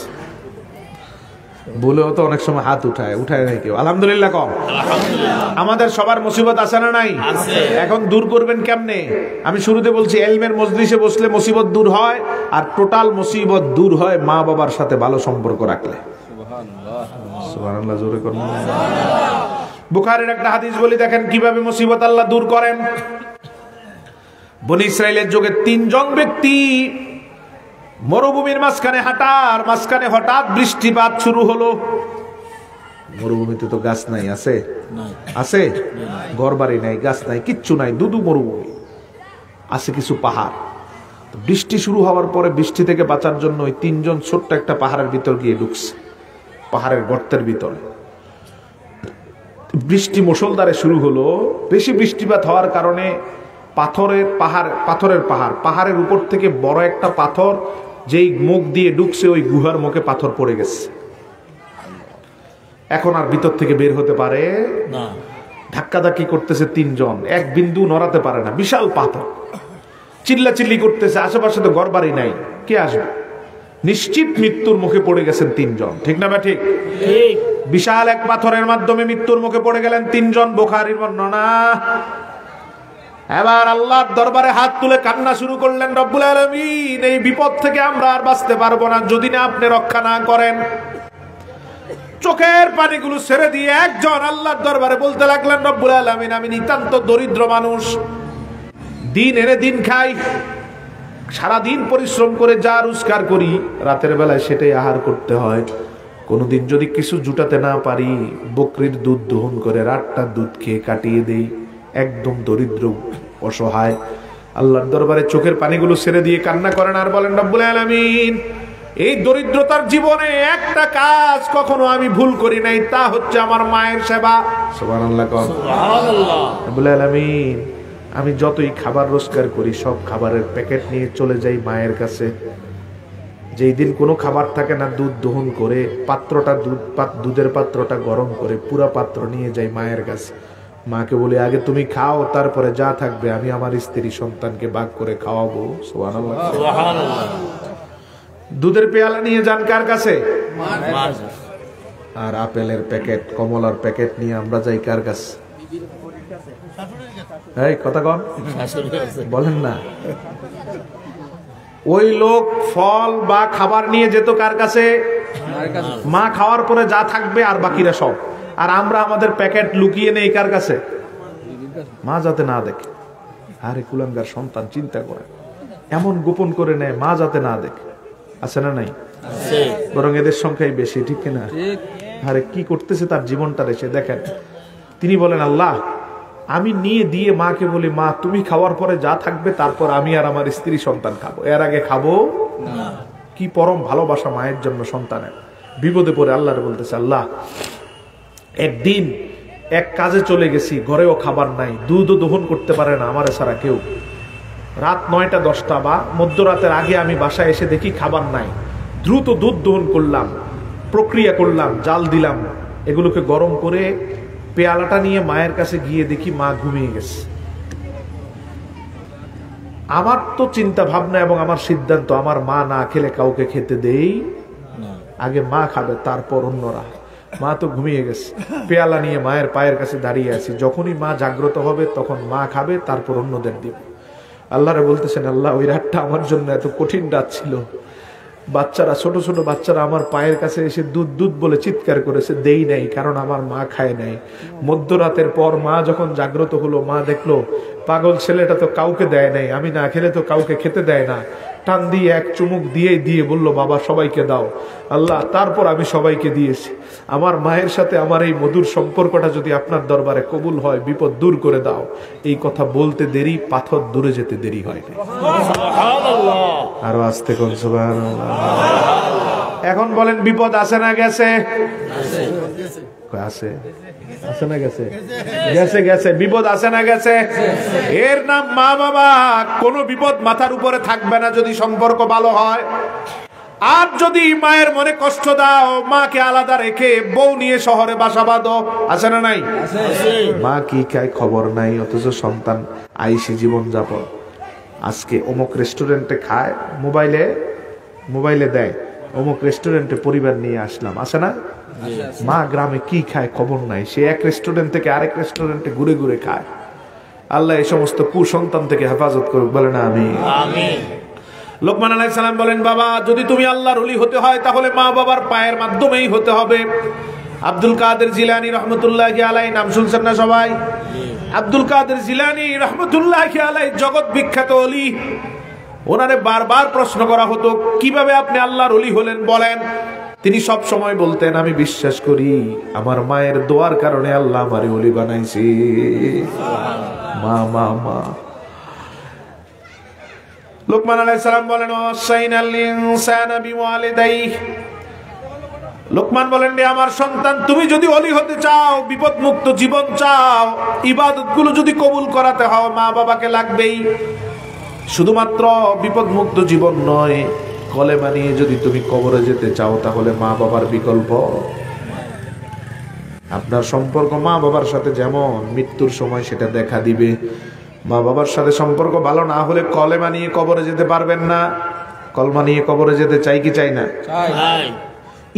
Speaker 1: বলেও তো অনেক সময় হাত উঠায় নাই কেউ। আলহামদুলিল্লাহ কম। আমাদের সবার মুসিবত আছে না নাই? এখন দূর করবেন কেমনে? আমি শুরুতে বলছি, ইলমের মজলিসে বসলে মুসিবত দূর হয়, আর টোটাল মুসিবত দূর হয় মা বাবার সাথে ভালো সম্পর্ক রাখলে। সুবহানাল্লাহ, জোরে করুন। বুখারীর একটা হাদিস বলি, দেখেন কিভাবে মুসিবত আল্লাহ দূর করেন। বনী ইসরাইলের যুগে 3 জন ব্যক্তি মরুভূমির মাঝখানে মাঝখানে হঠাৎ বৃষ্টিপাত শুরু হলো। মরুভূমিতে তো গাছ নাই, আছে? আছে? ঘরবাড়ি নাই, গাছ নাই, কিচ্ছু নাই, দুদু মরুভূমি। আছে কিছু পাহাড়। বৃষ্টি শুরু হওয়ার পরে বৃষ্টি থেকে বাঁচার জন্য ওই 3 জন ছোট্ট একটা পাহাড়ের ভিতর গিয়ে ঢুকছে, পাহাড়ের গর্তের ভিতরে। বৃষ্টি মুষলধারে শুরু হলো। বেশি বৃষ্টিপাত হওয়ার কারণে পাহাড়ের উপর থেকে বড় একটা পাথর যেই মুখ দিয়ে ঢুকছে, ওই গুহার মুখে পাথর পড়ে গেছে। এখন আর ভিতর থেকে বের হতে পারে না। ধাক্কাধাক্কি করতেছে 3 জন, এক বিন্দু নড়াতে পারে না। বিশাল পাথর, চিল্লাচিল্লি করতেছে। আশেপাশে তো ঘরবাড়ি নাই, কে আসবে? নিশ্চিত মৃত্যুর মুখে পড়ে গেছেন 3 জন। ঠিক না? ঠিক। বিশাল এক পাথরের মাধ্যমে মৃত্যুর মুখে পড়ে গেলেন 3 জন। বুখারীর বর্ণনা। এবার আল্লাহর দরবারে হাত তুলে কান্না শুরু করলেন, রব্বুল আলামিন, এই বিপদ থেকে আমরা আর বাঁচতে পারবো না যদি না আপনি রক্ষা না করেন। চোখের পানিগুলো ছেড়ে দিয়ে একজন আল্লাহর দরবারে বলতে লাগলেন, রব্বুল আলামিন, আমি নিতান্ত দরিদ্র মানুষ, দিন এনে দিন খাই, সারাদিন পরিশ্রম করে যা রোজগার করি রাতের বেলায় সেটাই আহার করতে হয়। কোনোদিন যদি কিছু জুটাতে না পারি বকরির দুধ দহন করে রাতটা দুধ খেয়ে কাটিয়ে দেই। একদম দরিদ্র অসহায়। আল্লাহর দরবারে চোখের পানিগুলো ছেড়ে দিয়ে কান্না করেন আর বলেন, রব্বুল আলামিন, এই দরিদ্রতার জীবনে একটা কাজ কখনো আমি ভুল করি নাই, তা হচ্ছে আমার মায়ের সেবা। সুবহানাল্লাহ। রব্বুল আলামিন, আমি যতই খাবার রোজগার করি সব খাবারের প্যাকেট নিয়ে চলে যাই মায়ের কাছে। যেই দিন কোনো খাবার থাকে না দুধ দহন করে দুধের পাত্রটা গরম করে পুরা পাত্র নিয়ে যাই মায়ের কাছে। মাকে বলি, আগে তুমি খাও, তারপরে যা থাকবে আমি আমার স্ত্রী সন্তানকে ভাগ করে খাওয়াবো। সুবহানাল্লাহ। দুধের পেয়ালা নিয়ে যান কার কাছে? আর আপেলের প্যাকেট, কমলার প্যাকেট নিয়ে আমরা যাই কার কাছে? এই কথা কন, বলেন না। ওই লোক ফল বা খাবার নিয়ে যেত কার কাছে? মা খাওয়ার পরে যা থাকবে আর বাকিরা সব। আর আমরা আমাদের প্যাকেট লুকিয়ে নেই কার কাছে? মা যাতে না দেখে। আরে কুলাঙ্গার সন্তান, চিন্তা করে এমন গোপন করে নেয় মা যাতে না দেখে। আছে না নাই? বরং এদের সংখ্যাই বেশি, ঠিক কিনা? আরে কি করতেছে তার জীবনটা রেখে দেখেন। তিনি বলেন, আল্লাহ, আমি নিয়ে দিয়ে মাকে বলি, মা তুমি খাওয়ার পরে যা থাকবে তারপর আমি আর আমার স্ত্রী সন্তান খাবো, এর আগে খাবো না। কি পরম ভালোবাসা মায়ের জন্য সন্তানের। বিপদে পড়ে আল্লাহরে বলতেছে, আল্লাহ, একদিন এক কাজে চলে গেছি, ঘরেও খাবার নাই, দুধও দহন করতে পারে না আমার ছাড়া কেউ। রাত 9টা 10টা বা মধ্যরাতের আগে আমি বাসায় এসে দেখি খাবার নাই। দ্রুত দুধ দহন করলাম, প্রক্রিয়া করলাম, জাল দিলাম, এগুলোকে গরম করে পেয়ালাটা নিয়ে মায়ের কাছে গিয়ে দেখি মা ঘুমিয়ে গেছে। আমার তো চিন্তা ভাবনা এবং আমার সিদ্ধান্ত, আমার মা না খেলে কাউকে খেতে দেই, আগে মা খাবে তারপর অন্যরা। মা তো ঘুমিয়ে গেছে। পেয়ালা নিয়ে মায়ের পায়ের কাছে দাঁড়িয়ে আছি। যখনই মা জাগ্রত হবে তখন মা খাবে, তারপর অন্যদের দিব। আল্লাহরে বলতেছেন, আল্লাহ, ওই রাতটা আমার জন্য এত কঠিন রাত ছিল। বাচ্চারা, ছোট ছোট বাচ্চারা আমার পায়ের কাছে এসে দুধ দুধ বলে চিৎকার করেছে, দেই নাই, কারণ আমার মা খায় নাই। মধ্যরাতের পর মা যখন জাগ্রত হলো, মা দেখলো পাগল ছেলেটা তো কাউকে দেয় নাই, আমি না খেলে তো কাউকে খেতে দেয় না। টান দিয়ে এক চুমুক দিয়ে বলল, বাবা সবাইকে দাও। আল্লাহ, তারপর আমি সবাইকে দিয়েছি। আমার মায়ের সাথে আমার এই মধুর সম্পর্কটা যদি আপনার দরবারে কবুল হয়, বিপদ দূর করে দাও। এই কথা বলতে দেরি, পাথর দূরে যেতে দেরি হয় না। আরো আস্তে কোন সুবহানাল্লাহ। এখন বলেন, বিপদ আছে না গেছে? আছে, আছে না গেছে? গেছে, গেছে। বিপদ আছে না গেছে? এর নাম মা বাবা। কোনো বিপদ মাথার উপরে থাকবে না যদি সম্পর্ক ভালো হয়। আর যদি মায়ের মনে কষ্ট দাও, মাকে আলাদা রেখে বউ নিয়ে শহরে বাসা বাঁধো, আছে না নাই? মা কি খায় খবর নাই, অথচ সন্তান আইসি জীবন যাপন। আজকে অমুক রেস্টুরেন্টে খায়, মোবাইলে দেয়, অমুক রেস্টুরেন্টে পরিবার নিয়ে আসলাম, আছে না? মা গ্রামে কি খায় খবর নাই, সে এক রেস্টুরেন্ট থেকে আরেক রেস্টুরেন্টে ঘুরে ঘুরে খায়। আল্লাহ এই সমস্ত কুসন্তান থেকে হেফাজত করুক, বলে না আমিন। লোকমান আলাইহিস সালাম বলেন, বাবা, যদি তুমি আল্লাহর ওলি হতে হয় তাহলে মা বাবার পায়ের মাধ্যমেই হতে হবে। আব্দুল কাদের জিলানী রহমতুল্লাহি আলাইহি, নাম শুনছেন না সবাই? আব্দুল কাদের জিলানী রহমতুল্লাহি আলাইহি জগৎ বিখ্যাত ওলি। ওনারে বারবার প্রশ্ন করা হতো, কিভাবে আপনি আল্লাহর ওলি হলেন বলেন। তিনি সব সময় বলতেন, আমি বিশ্বাস করি আমার মায়ের দোয়ার কারণে আল্লাহ আমারে ওলি বানাইছে। মা মা মা। লোকমান আলাইহিস সালাম বলেন, ওয়াসাইনাল ইনসানা বিওয়ালিদাইহি। লোকমান বলেন, আমার সন্তান, তুমি যদি ওলি হতে চাও, বিপদ মুক্ত জীবন চাও, ইবাদতগুলো যদি কবুল করাতে হয়, মা বাবাকে লাগবেই। শুধুমাত্র বিপদ মুক্ত জীবন নয়, কলেমা নিয়ে যদি তুমি কবরে যেতে চাও তাহলে মা বাবার বিকল্প। আপনার সম্পর্ক মা বাবার সাথে যেমন, মৃত্যুর সময় সেটা দেখা দিবে। মা বাবার সাথে সম্পর্ক ভালো না হলে কলেমা নিয়ে কবরে যেতে পারবেন না। কলমা নিয়ে কবরে যেতে চাই কি চাই না?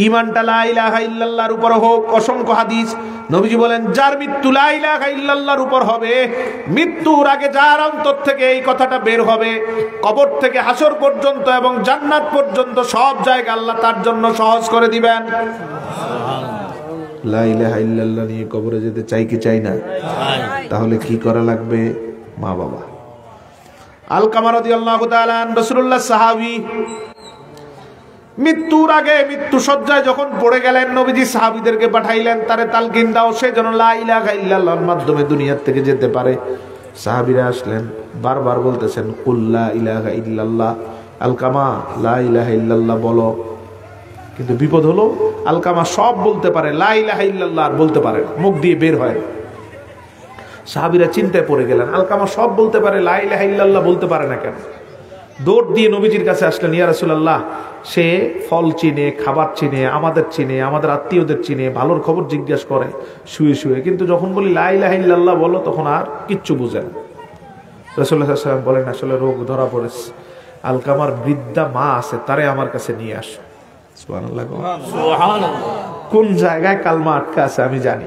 Speaker 1: ঈমানটা লা ইলাহা ইল্লাল্লাহর উপর হোক। অসংখ্য হাদিস, নবীজি বলেন, যার মৃত্যু লা ইলাহা ইল্লাল্লাহর উপর হবে, মৃত্যুর আগে যার অন্তর থেকে এই কথাটা বের হবে, কবর থেকে হাসর পর্যন্ত এবং জান্নাত পর্যন্ত সব জায়গা আল্লাহ তার জন্য সহজ করে দিবেন। লা ইলাহা ইল্লাল্লাহ নিয়ে কবরে যেতে চাই কি চাই না? তাহলে কি করা লাগবে? মা বাবা। আলকামা রাদিয়াল্লাহু তাআলা আন রাসূলুল্লাহ সাহাবী, মৃত্যুর আগে মৃত্যু সজ্জায় যখন পড়ে গেলেন, নবীজি সাহাবীদেরকে পাঠাইলেন তারে তালকিন দাও, সে যেন লা ইলাহা ইল্লাল্লাহর মাধ্যমে দুনিয়া থেকে যেতে পারে। সাহাবীরা আসলেন, বারবার বলতেছেন কুল লা ইলাহা ইল্লাল্লাহ, আলকামা লা ইলাহা ইল্লাল্লাহ বলো। কিন্তু বিপদ হলো আলকামা সব বলতে পারে, লা ইলাহা ইল্লাল্লাহ আর বলতে পারে না, মুখ দিয়ে বের হয়। সাহাবীরা চিন্তায় পড়ে গেলেন, আলকামা সব বলতে পারে, লা ইলাহা ইল্লাল্লাহ বলতে পারে না কেন? দৌড় দিয়ে নবীজির কাছে আসলেন, ইয়া রাসূলুল্লাহ, সে ফল চিনে, খাবার চিনে, আমাদের আত্মীয়দের চিনে, ভালোর খবর জিজ্ঞাসা করে শুয়ে শুয়ে, কিন্তু যখন বলি লা ইলাহা ইল্লাল্লাহ বলো তখন আর কিচ্ছু বুঝে না। রাসূলুল্লাহ সাল্লাল্লাহু আলাইহি ওয়াসাল্লাম বলেন, আসলে রোগ ধরা পড়েছে, আলকামার বৃদ্ধা মা আছে, তারে আমার কাছে নিয়ে আসো। সুবহানাল্লাহ, সুবহানাল্লাহ। কোন জায়গায় কালমা আটকা আছে আমি জানি।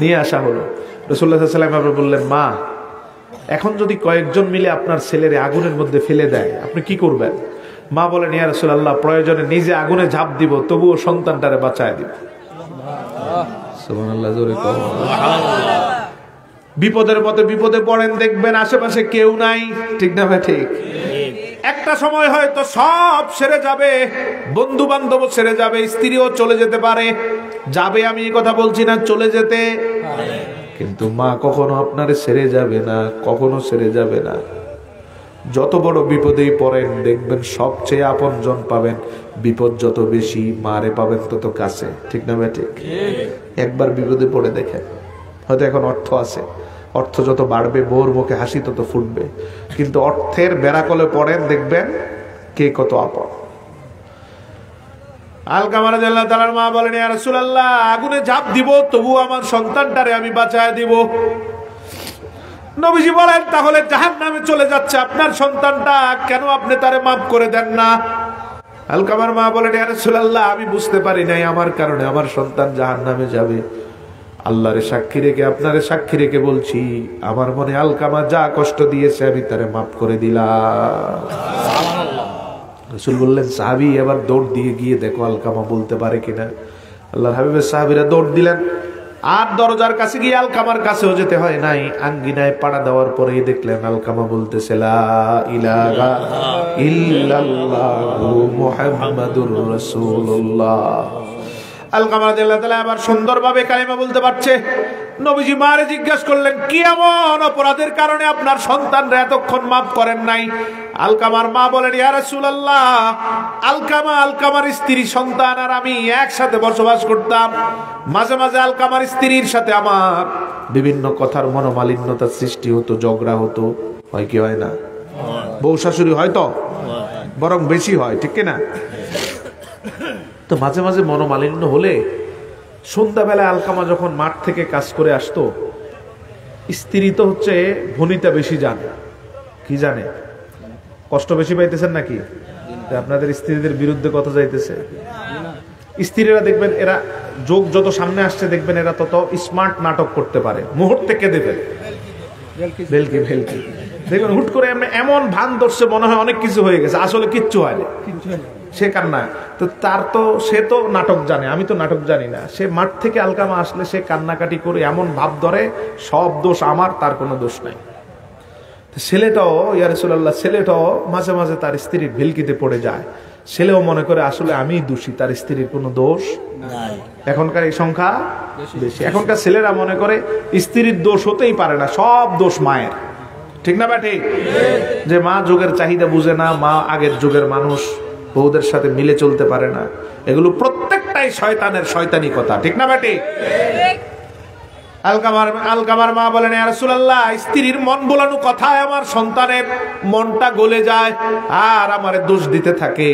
Speaker 1: নিয়ে আসা হলো। রাসূলুল্লাহ সাল্লাল্লাহু আলাইহি ওয়াসাল্লাম বললেন, মা, এখন যদি কয়েকজন মিলে আপনার ছেলের আগুনের মধ্যে ফেলে দেয় আপনি কি করবেন? মা বলেন, ইয়া রাসূলুল্লাহ, প্রয়োজনে নিজে আগুনে ঝাঁপ দিব, তবুও সন্তানটারে বাঁচায় দিব। সুবহানাল্লাহ, জোরে কও সুবহানাল্লাহ। বিপদের মধ্যে বিপদে পড়েন, দেখবেন আশেপাশে কেউ নাই, ঠিক না ভাই? ঠিক। একটা সময় হয়তো সব সেরে যাবে, বন্ধু বান্ধব সেরে যাবে, স্ত্রীও চলে যেতে পারে, যাবে, আমি এই কথা বলছি না, চলে যেতে পারে, কিন্তু মা কখনো আপনারে ছেড়ে যাবে না, কখনো ছেড়ে যাবে না। যত বড় বিপদেই পড়েন দেখবেন সবচেয়ে আপনজন পাবেন, বিপদ যত বেশি মারে পাবেন তত কাছে, ঠিক না ভাই? ঠিক। একবার বিপদে পড়ে দেখেন, হয়তো এখন অর্থ আছে, অর্থ যত বাড়বে বউর মুখে হাসি তত ফুটবে, কিন্তু অর্থের বেড়াকলে পড়েন দেখবেন কে কত আপন। আলকামা রাদিয়াল্লাহু তাআলার মা বলেন, ইয়া রাসূলুল্লাহ, আগুনে ঝাঁপ দিব তবু আমার সন্তানটারে আমি বাঁচায় দিব। নবীজি বলেন, তাহলে জাহান্নামে চলে যাচ্ছে আপনার সন্তানটা, কেন আপনি তারে মাফ করে দেন না? আলকামার মা বলেন, ইয়া রাসূলুল্লাহ, আমি বুঝতে পারি নাই আমার কারণে আমার সন্তান জাহান্নামে যাবে। আল্লাহরে সাক্ষী রেখে, আপনারে সাক্ষী রেখে বলছি, আমার মনে আলকামা যা কষ্ট দিয়েছে আমি তারে মাফ করে দিলাম। রাসূল বললেন, সাহাবী এবার দৌড় দিয়ে গিয়ে দেখো আলকামা বলতে পারে কিনা। আল্লাহর হাবিবের সাহাবীরা দৌড় দিলেন, আর দরজার কাছে গিয়ে আলকামার কাছেও যেতে হয় নাই, আঙ্গিনায় পাড়া দেওয়ার পরেই দেখলেন আলকামা বলতেছে, লা ইলাহা ইল্লাল্লাহু মুহাম্মাদুর রাসূলুল্লাহ। আলকামা রাদিয়াল্লাহু তাআলা আবার সুন্দরভাবে কালিমা বলতে পারছে। নবীজি মারে জিজ্ঞাসা করলেন, কি এমন অপরাধের কারণে আপনার সন্তানরা এতক্ষণ মাফ করেন নাই? আলকামার মা বলেন, ইয়া রাসূলুল্লাহ, আলকামার স্ত্রী সন্তান আর আমি একসাথে বসবাস করতাম, মাঝে মাঝে আলকামার স্ত্রীর সাথে আমার বিভিন্ন কথার মনোমালিন্যতার সৃষ্টি হতো, ঝগড়া হতো, হয় কি হয় না? বউ শাশুড়ি হয়তো বরং বেশি হয়, ঠিক কিনা? তো মাঝে মাঝে মনোমালিন্য হলে সন্ধ্যাবেলায় আলকামা যখন মাঠ থেকে কাজ করে আসতো, স্ত্রী তো হচ্ছে ভনিতা বেশি জানে, কি জানে, কষ্ট বেশি পাইতেছেন নাকি? আপনাদের স্ত্রীদের বিরুদ্ধে কথা যাইতেছে। স্ত্রীরা দেখবেন এরা যোগ যত সামনে আসছে দেখবেন এরা তত স্মার্ট নাটক করতে পারে, মুহূর্তে কেঁদে ফেলে, ভেলকি ভেলকি দেখবেন হুট করে এমন ভান ধরছে মনে হয় অনেক কিছু হয়ে গেছে, আসলে কিচ্ছু হয়নি, সে কান্না। তো তার তো, সে তো নাটক জানে, আমি তো নাটক জানি না। সে মাঠ থেকে আলকামা আসলে সে কান্নাকাটি করে এমন ভাব ধরে সব দোষ আমার, তার কোনো দোষ নাই। ছেলেটাও, ইয়া রাসূলুল্লাহ, ছেলেটাও মাঝে মাঝে তার স্ত্রীর ভেলকিতে পড়ে যায়, ছেলেও মনে করে আসলে আমি দোষী, তার স্ত্রীর কোনো দোষ নাই। এখনকার এই সংখ্যা বেশি। এখনকার ছেলেরা মনে করে স্ত্রীর দোষ হতেই পারে না, সব দোষ মায়ের, ঠিক না ঠিক? যে মা যুগের চাহিদা বুঝে না, মা আগের যুগের মানুষ, বউদের সাথে মিলে চলতে পারে না, এগুলো প্রত্যেকটাই শয়তানের শয়তানি কথা, ঠিক না ঠিক? আলকামার মা বলেন, ইয়া রাসূলুল্লাহ, স্ত্রীর মন ভোলানো কথায় আমার সন্তানের মনটা গলে যায় আর আমারে দোষ দিতে থাকে,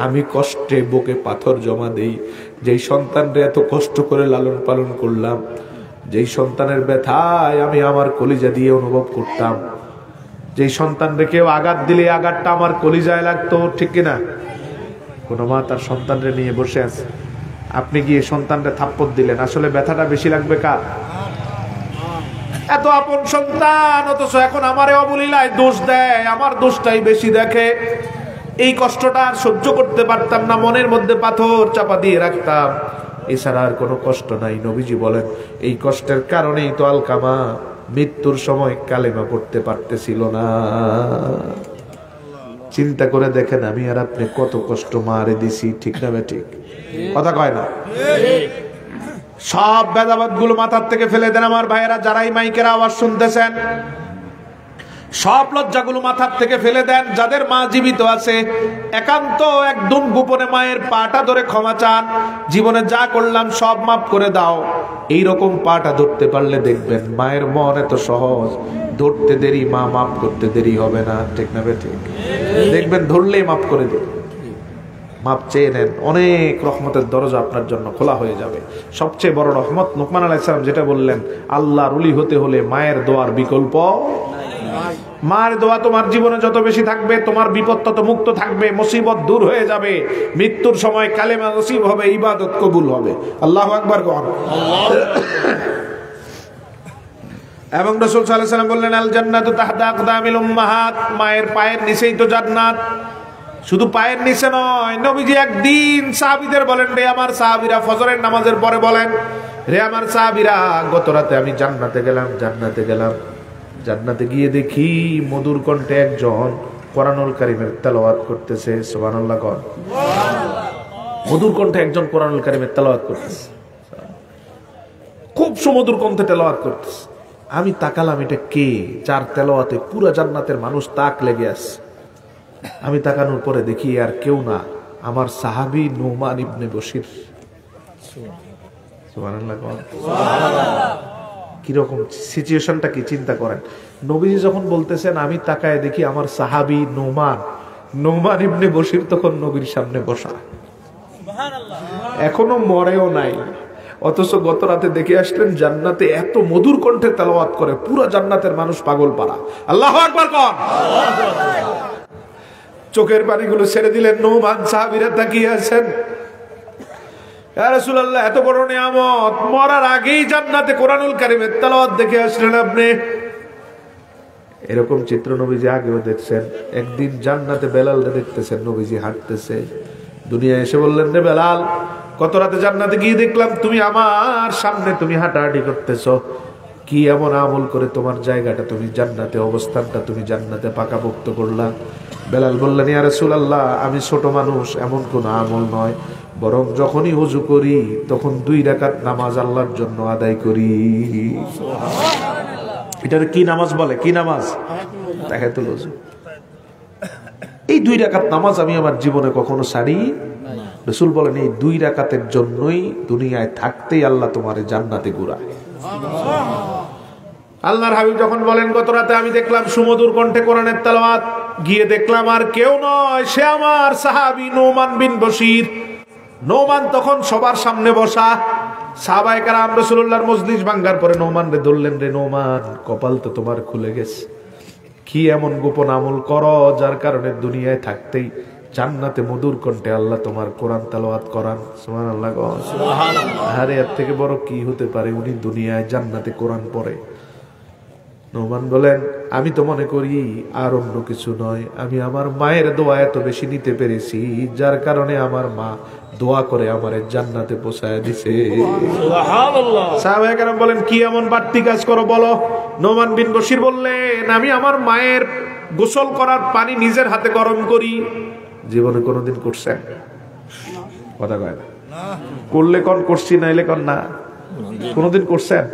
Speaker 1: আমি কষ্টে বুকে পাথর জমা দেই। যেই সন্তানরে এত কষ্ট করে লালন পালন করলাম, যেই সন্তানের ব্যথায় আমি আমার কলিজা দিয়ে অনুভব করতাম, যেই সন্তানরে কেউ আঘাত দিলে আঘাতটা আমার কলিজায় লাগতো, ঠিক কিনা? কোন মা তার সন্তানরে নিয়ে বসে আছে, আপনি গিয়ে সন্তানরে থাপ্পড় দিলেন, আসলে ব্যথাটা বেশি লাগবে কার? এত আপন সন্তান, অথচ এখন আমারে অবলীলায় দোষ দেয়, আমার দোষটাই বেশি দেখে। এই কষ্টটা আর সহ্য করতে পারতাম না, মনের মধ্যে পাথর চাপা দিয়ে রাখতাম, এছাড়া আর কোনো কষ্ট নাই। নবীজি বলেন, এই কষ্টের কারণেই তো আলকামা মৃত্যুর সময় কালেমা পড়তে পারতেছিল না। চিন্তা করে দেখেন আমি আর আপনি কত কষ্ট মারে দিছি, ঠিক না ঠিক? কথা কয় না? সব ভেদাভেদ গুলো মাথার থেকে ফেলে দেন আমার ভাইয়েরা, যারাই মাইকের আওয়াজ শুনতেছেন। সব লজ্জাগুলো মাথার থেকে ফেলে দেন। যাদের মা জীবিত আছে, একান্ত একদম গোপনে মায়ের পাটা ধরে ক্ষমা চান, জীবনে যা করলাম সব মাফ করে দাও। এইরকম পাটা ধরতে পারলে দেখবেন মায়ের মন এত সহজ, ধরতে দেরি, মা মাফ করতে দেরি হবে না, ঠিক না ঠিক? দেখবেন ধরলেই মাফ করে দেবে। মাপ চেয়ে নেন, অনেক রহমতের দরজা আপনার জন্য খোলা হয়ে যাবে। সবচেয়ে বড় রহমত লোকমান আলাইহিস সালাম যেটা বললেন, আল্লাহর ওলি হতে হলে মায়ের দোয়ার বিকল্প। মায়ের দোয়া তোমার জীবনে যত বেশি থাকবে, তোমার বিপদ তত মুক্ত থাকবে, মুসিবত দূর হয়ে যাবে, মৃত্যুর সময় কালেমা নসিব হবে, ইবাদত কবুল হবে। আল্লাহু আকবার কোন। এবং রাসূল সাল্লাল্লাহু আলাইহি ওয়াসাল্লাম বললেন, আল জান্নাতু তাহতা আকদামিল উম্মাহাত, মায়ের পায়ের নিচেই তো জান্নাত। শুধু পায়ের নিচে নয়, নবীজি একদিন সাহাবীদের বলেন, রে আমার সাহাবীরা, ফজরের নামাজের পরে বলেন, রে আমার সাহাবীরা, গত রাতে আমি জান্নাতে গেলাম, জান্নাতে গিয়ে দেখি মধুর কণ্ঠে একজন কোরআনুল কারীমের তেলাওয়াত করতেছে। সুবহানাল্লাহ কোন। মধুর কণ্ঠে একজন কোরআনুল কারীমের তেলাওয়াত করতেছে, খুব সুমধুর কণ্ঠে তেলাওয়াত করতেছে। আমি তাকালাম, এটা কে? যার তেলাওয়াতে পুরো জান্নাতের মানুষ তাক লেগে আছে। আমি তাকানোর পরে দেখি আর কেউ না, আমার সাহাবী নুমান ইবনে বশির। সুবহানাল্লাহ কোন। কিরকম সিচুয়েশনটা কি চিন্তা করেন। নবীজি যখন বলতেছেন আমি তাকায় দেখি আমার সাহাবী নুমান ইবনে বশির তখন নবীর সামনে বসা, এখনো মরেও নাই, অথচ গত রাতে দেখে আসলেন জান্নাতে এত মধুর কণ্ঠে তেলাওয়াত করে পুরো জান্নাতের মানুষ পাগল পাড়া। আল্লাহু আকবার কোন। চোখের পানিগুলো ছেড়ে দিলেন, নুমান সাহাবীরা তাকিয়ে আছেন। ইয়া রাসূলুল্লাহ, এত বড় নিয়ামত, মরার আগেই জান্নাতে কোরআনুল কারীমের তেলাওয়াত দেখে আসলেন আপনি। এরকম চিত্র নবীজি আগেও দেখছেন। একদিন জান্নাতে বেলালকে দেখতেছেন, নবীজি হাঁটতেছে, দুনিয়ায় এসে বললেন, রে বেলাল, কত রাতে জান্নাতে গিয়ে দেখলাম তুমি আমার সামনে তুমি হাঁটাহাঁটি করতেছো, কি এমন আমল করে তোমার জায়গাটা তুমি জান্নাতে, অবস্থানটা তুমি জান্নাতে পাকাপোক্ত করলা? বেলাল বললেন, ইয়া রাসূলুল্লাহ, আমি ছোট মানুষ, এমন কোন আমল নয়, বরং যখনই ওযু করি তখন 2 রাকাত নামাজ আল্লাহর জন্য আদায় করি। এটার কি নামাজ বলে? কি নামাজ? তাহিয়াতুল ওযু। এই 2 রাকাত নামাজ আমি আমার জীবনে কখনো ছাড়ি। রাসূল বলেন, এই 2 রাকাতের জন্যই দুনিয়ায় থাকতেই আল্লাহ তোমারে জান্নাতে ঘুরায়। আল্লাহর হাবিব যখন বলেন, গত রাতে আমি দেখলাম সুমধুর কণ্ঠে কোরআনের তেলাওয়াত, গিয়ে দেখলাম আর কেউ নয়, সে আমার সাহাবী নুমান বিন বশির। নুমান তখন সবার সামনে বসা। সাহাবায়ে কেরাম রাসূলুল্লাহর মজলিস ভাঙার পরে নুমান রে ধরলেন, রে নুমান, কপাল তো তোমার খুলে গেছে, কি এমন গোপন আমল করো যার কারণে দুনিয়ায় থাকতেই জান্নাতে মধুর কণ্ঠে আল্লাহ তোমার কোরআন তেলাওয়াত করান। সুবহানাল্লাহ সুবহানাল্লাহ। আরে এর থেকে বড় কি হতে পারে, উনি দুনিয়ায় জান্নাতে কোরআন পড়ে। নুমান বলেন, আমি তো মনে করি আর অন্য কিছু নয়, আমি আমার মায়ের দোয়া এত বেশি নিতে পেরেছি যার কারণে আমার মা দোয়া করে আমারে জান্নাতে পৌঁছায় দিছে। সুবহানাল্লাহ। সাহাবায়ে কেরাম বলেন, কি এমন বাড়তি কাজ করো বলো? নুমান বিন বশির বললেন, আমি আমার মায়ের গোসল করার পানি নিজের হাতে গরম করি। জীবনে কোনোদিন করছেন? কথা কয় না। করলে কোন করছি, নাইলে কোন না। কোনোদিন করছেন?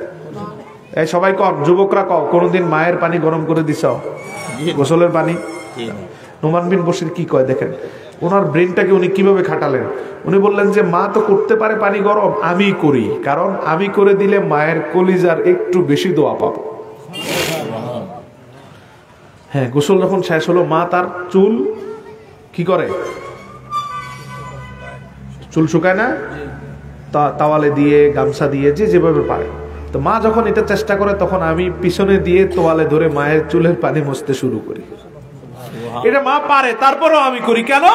Speaker 1: এই সবাই কন, যুবকরা কও, কোনোদিন মায়ের পানি গরম করে দিছ? গোসলের পানি? নুমান বিন বশির কি কয় দেখেন, ওনার ব্রেনটাকে উনি কিভাবে খাটালেন। উনি বললেন যে মা তো করতে পারে পানি গরম, আমি করি, কারণ আমি করে দিলে মায়ের কলিজার একটু বেশি দোয়া পাবো। হ্যাঁ, গোসল যখন শেষ হলো, মা তার চুল কি করে, চুল শুকায় না, তাওয়ালে দিয়ে, গামছা দিয়ে, যে যেভাবে পারে। তো মা যখন এটা চেষ্টা করে, তখন আমি পিছনে দিয়ে তোয়ালে ধরে মায়ের চুলের পানি মুছতে শুরু করি। এটা মা পারে, তারপরও আমি করি। কেন?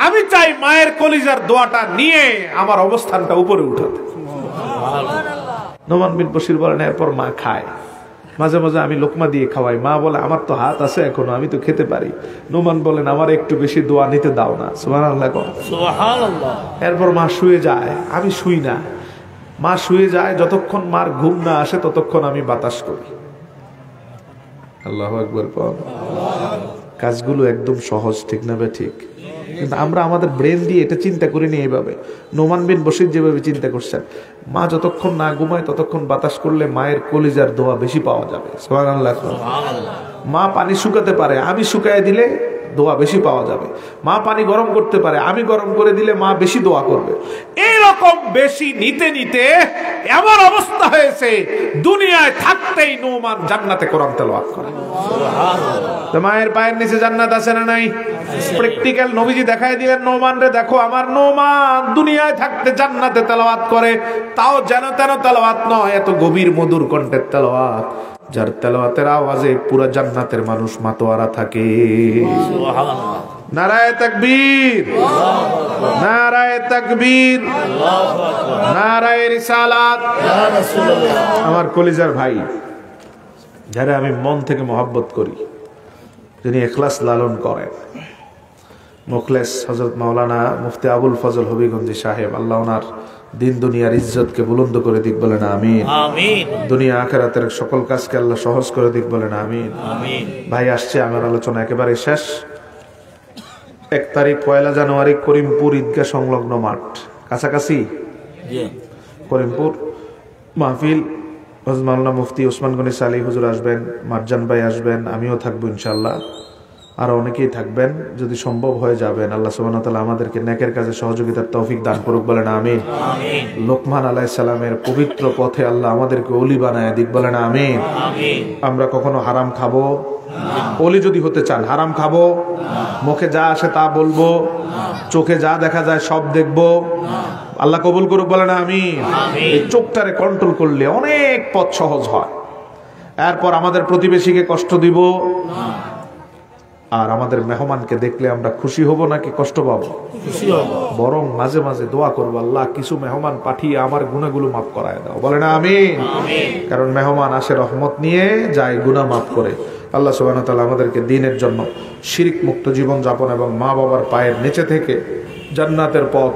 Speaker 1: আমি চাই মায়ের কলিজার দোয়াটা নিয়ে আমার অবস্থানটা উপরে উঠাতে। নুমান বিন বশির বলেন, এরপর মা খায়, মাঝে মাঝে আমি লোকমা দিয়ে খাওয়াই। মা বলে, আমার তো হাত আছে এখনো, আমি তো খেতে পারি। নুমান বলেন, আমার একটু বেশি দোয়া নিতে দাও না। সুবহানাল্লাহ সুবহানাল্লাহ। এরপর মা শুয়ে যায়, আমি শুই না। মা শুয়ে যায়, যতক্ষণ মার ঘুম না আসে ততক্ষণ আমি বাতাস করি। আল্লাহু আকবার। কাজগুলো একদম সহজ, ঠিক না বে ঠিক? কিন্তু আমরা আমাদের ব্রেন দিয়ে এটা চিন্তা করিনি এইভাবে। নোমান বিন বশির যেভাবে চিন্তা করছেন, মা যতক্ষণ না ঘুমায় ততক্ষণ বাতাস করলে মায়ের কলিজার দোয়া বেশি পাওয়া যাবে। সুবহানাল্লাহ। মা পানি শুকাতে পারে, আমি শুকায় দিলে দোয়া বেশি পাওয়া যাবে। মা পানি গরম করতে পারে, আমি গরম করে দিলে মা বেশি দোয়া করবে। এইরকম বেশি নিতে নিতে এমন অবস্থা হয়েছে, দুনিয়ায় থাকতেই নোমান জান্নাতে কোরআন তেলাওয়াত করে। মায়ের পায়ের নিচে জান্নাত আছে না নাই? প্র্যাকটিক্যাল নবীজি দেখাই দিলেন নোমান রে, দেখো আমার নোমান দুনিয়ায় থাকতে জান্নাতে তেলাওয়াত করে, তাও যেন তেন তেলাওয়াত নয়, এত গভীর মধুর কণ্ঠের তেলাওয়াত, যার তেলাওয়াতের আওয়াজে পুরো জান্নাতের মানুষ মাতোয়ারা থাকে। সুবহানাল্লাহ। নারায়ে তাকবীর, নারায়ে তাকবীর, নারায়ে রিসালাত। ইয়া রাসূলুল্লাহ। আমার কলিজার ভাই, যারা আমি মন থেকে মহব্বত করি, যিনি ইখলাস লালন করেন, মুখলেস হযরত মাওলানা মুফতি আবুল ফজল হবিগঞ্জি সাহেব, আল্লাহ ওনার দিন দুনিয়ার ইজ্জতকে বুলন্দ করে দিক, বলেন আমিন। আমিন। দুনিয়া আখিরাতের সকল কাজকে আল্লাহ সহজ করে দিক, বলেন আমিন। আমিন। ভাই আসছে, আমার আলোচনা একেবারে শেষ। 1 তারিখ 1 জানুয়ারি করিমপুর ঈদগাহ সংলগ্ন মাঠ, কাছাকাছি করিমপুর মাহফিল। হযরত মাওলানা মুফতি ওসমান গনি সালি হুজুর আসবেন, মারজান ভাই আসবেন, আমিও থাকবো ইনশাআল্লাহ, আরো অনেকেই থাকবেন। যদি সম্ভব হয়ে যাবেন, আল্লাহ সুবহানাহু ওয়া তাআলা আমাদেরকে নেকের কাজে সহযোগিতার তৌফিক দান করুক, বলেন আমিন। আমিন। লোকমান আলাইহিস সালামের পবিত্র পথে আল্লাহ আমাদেরকে ওলি বানায় দিক, বলেন আমিন। আমিন। আমরা কখনো হারাম খাবো না। ওলি যদি হতে চান হারাম খাবো না। মুখে যা আসে তা বলবো না। চোখে যা দেখা যায় সব দেখবো না। আল্লাহ কবুল করুক, বলেন আমিন। এই চোখটারে কন্ট্রোল করলে অনেক পথ সহজ হয়। এরপর আমাদের প্রতিবেশীকে কষ্ট দিব না। আর আমাদের মেহমানকে দেখলে আমরা খুশি হব নাকি কষ্ট পাবো? খুশি হব। বরং মাঝে মাঝে দোয়া করবো, আল্লাহ কিছু মেহমান পাঠিয়ে আমার গুনাহগুলো মাফ করায় দাও, বলেন আমিন। কারণ মেহমান আসে রহমত নিয়ে, যায় গুনাহ মাফ করে। আল্লাহ সুবহানাহু ওয়া তাআলা আমাদেরকে দ্বীনের জন্য শিরক মুক্ত জীবন যাপন এবং মা বাবার পায়ের নিচে থেকে জান্নাতের পথ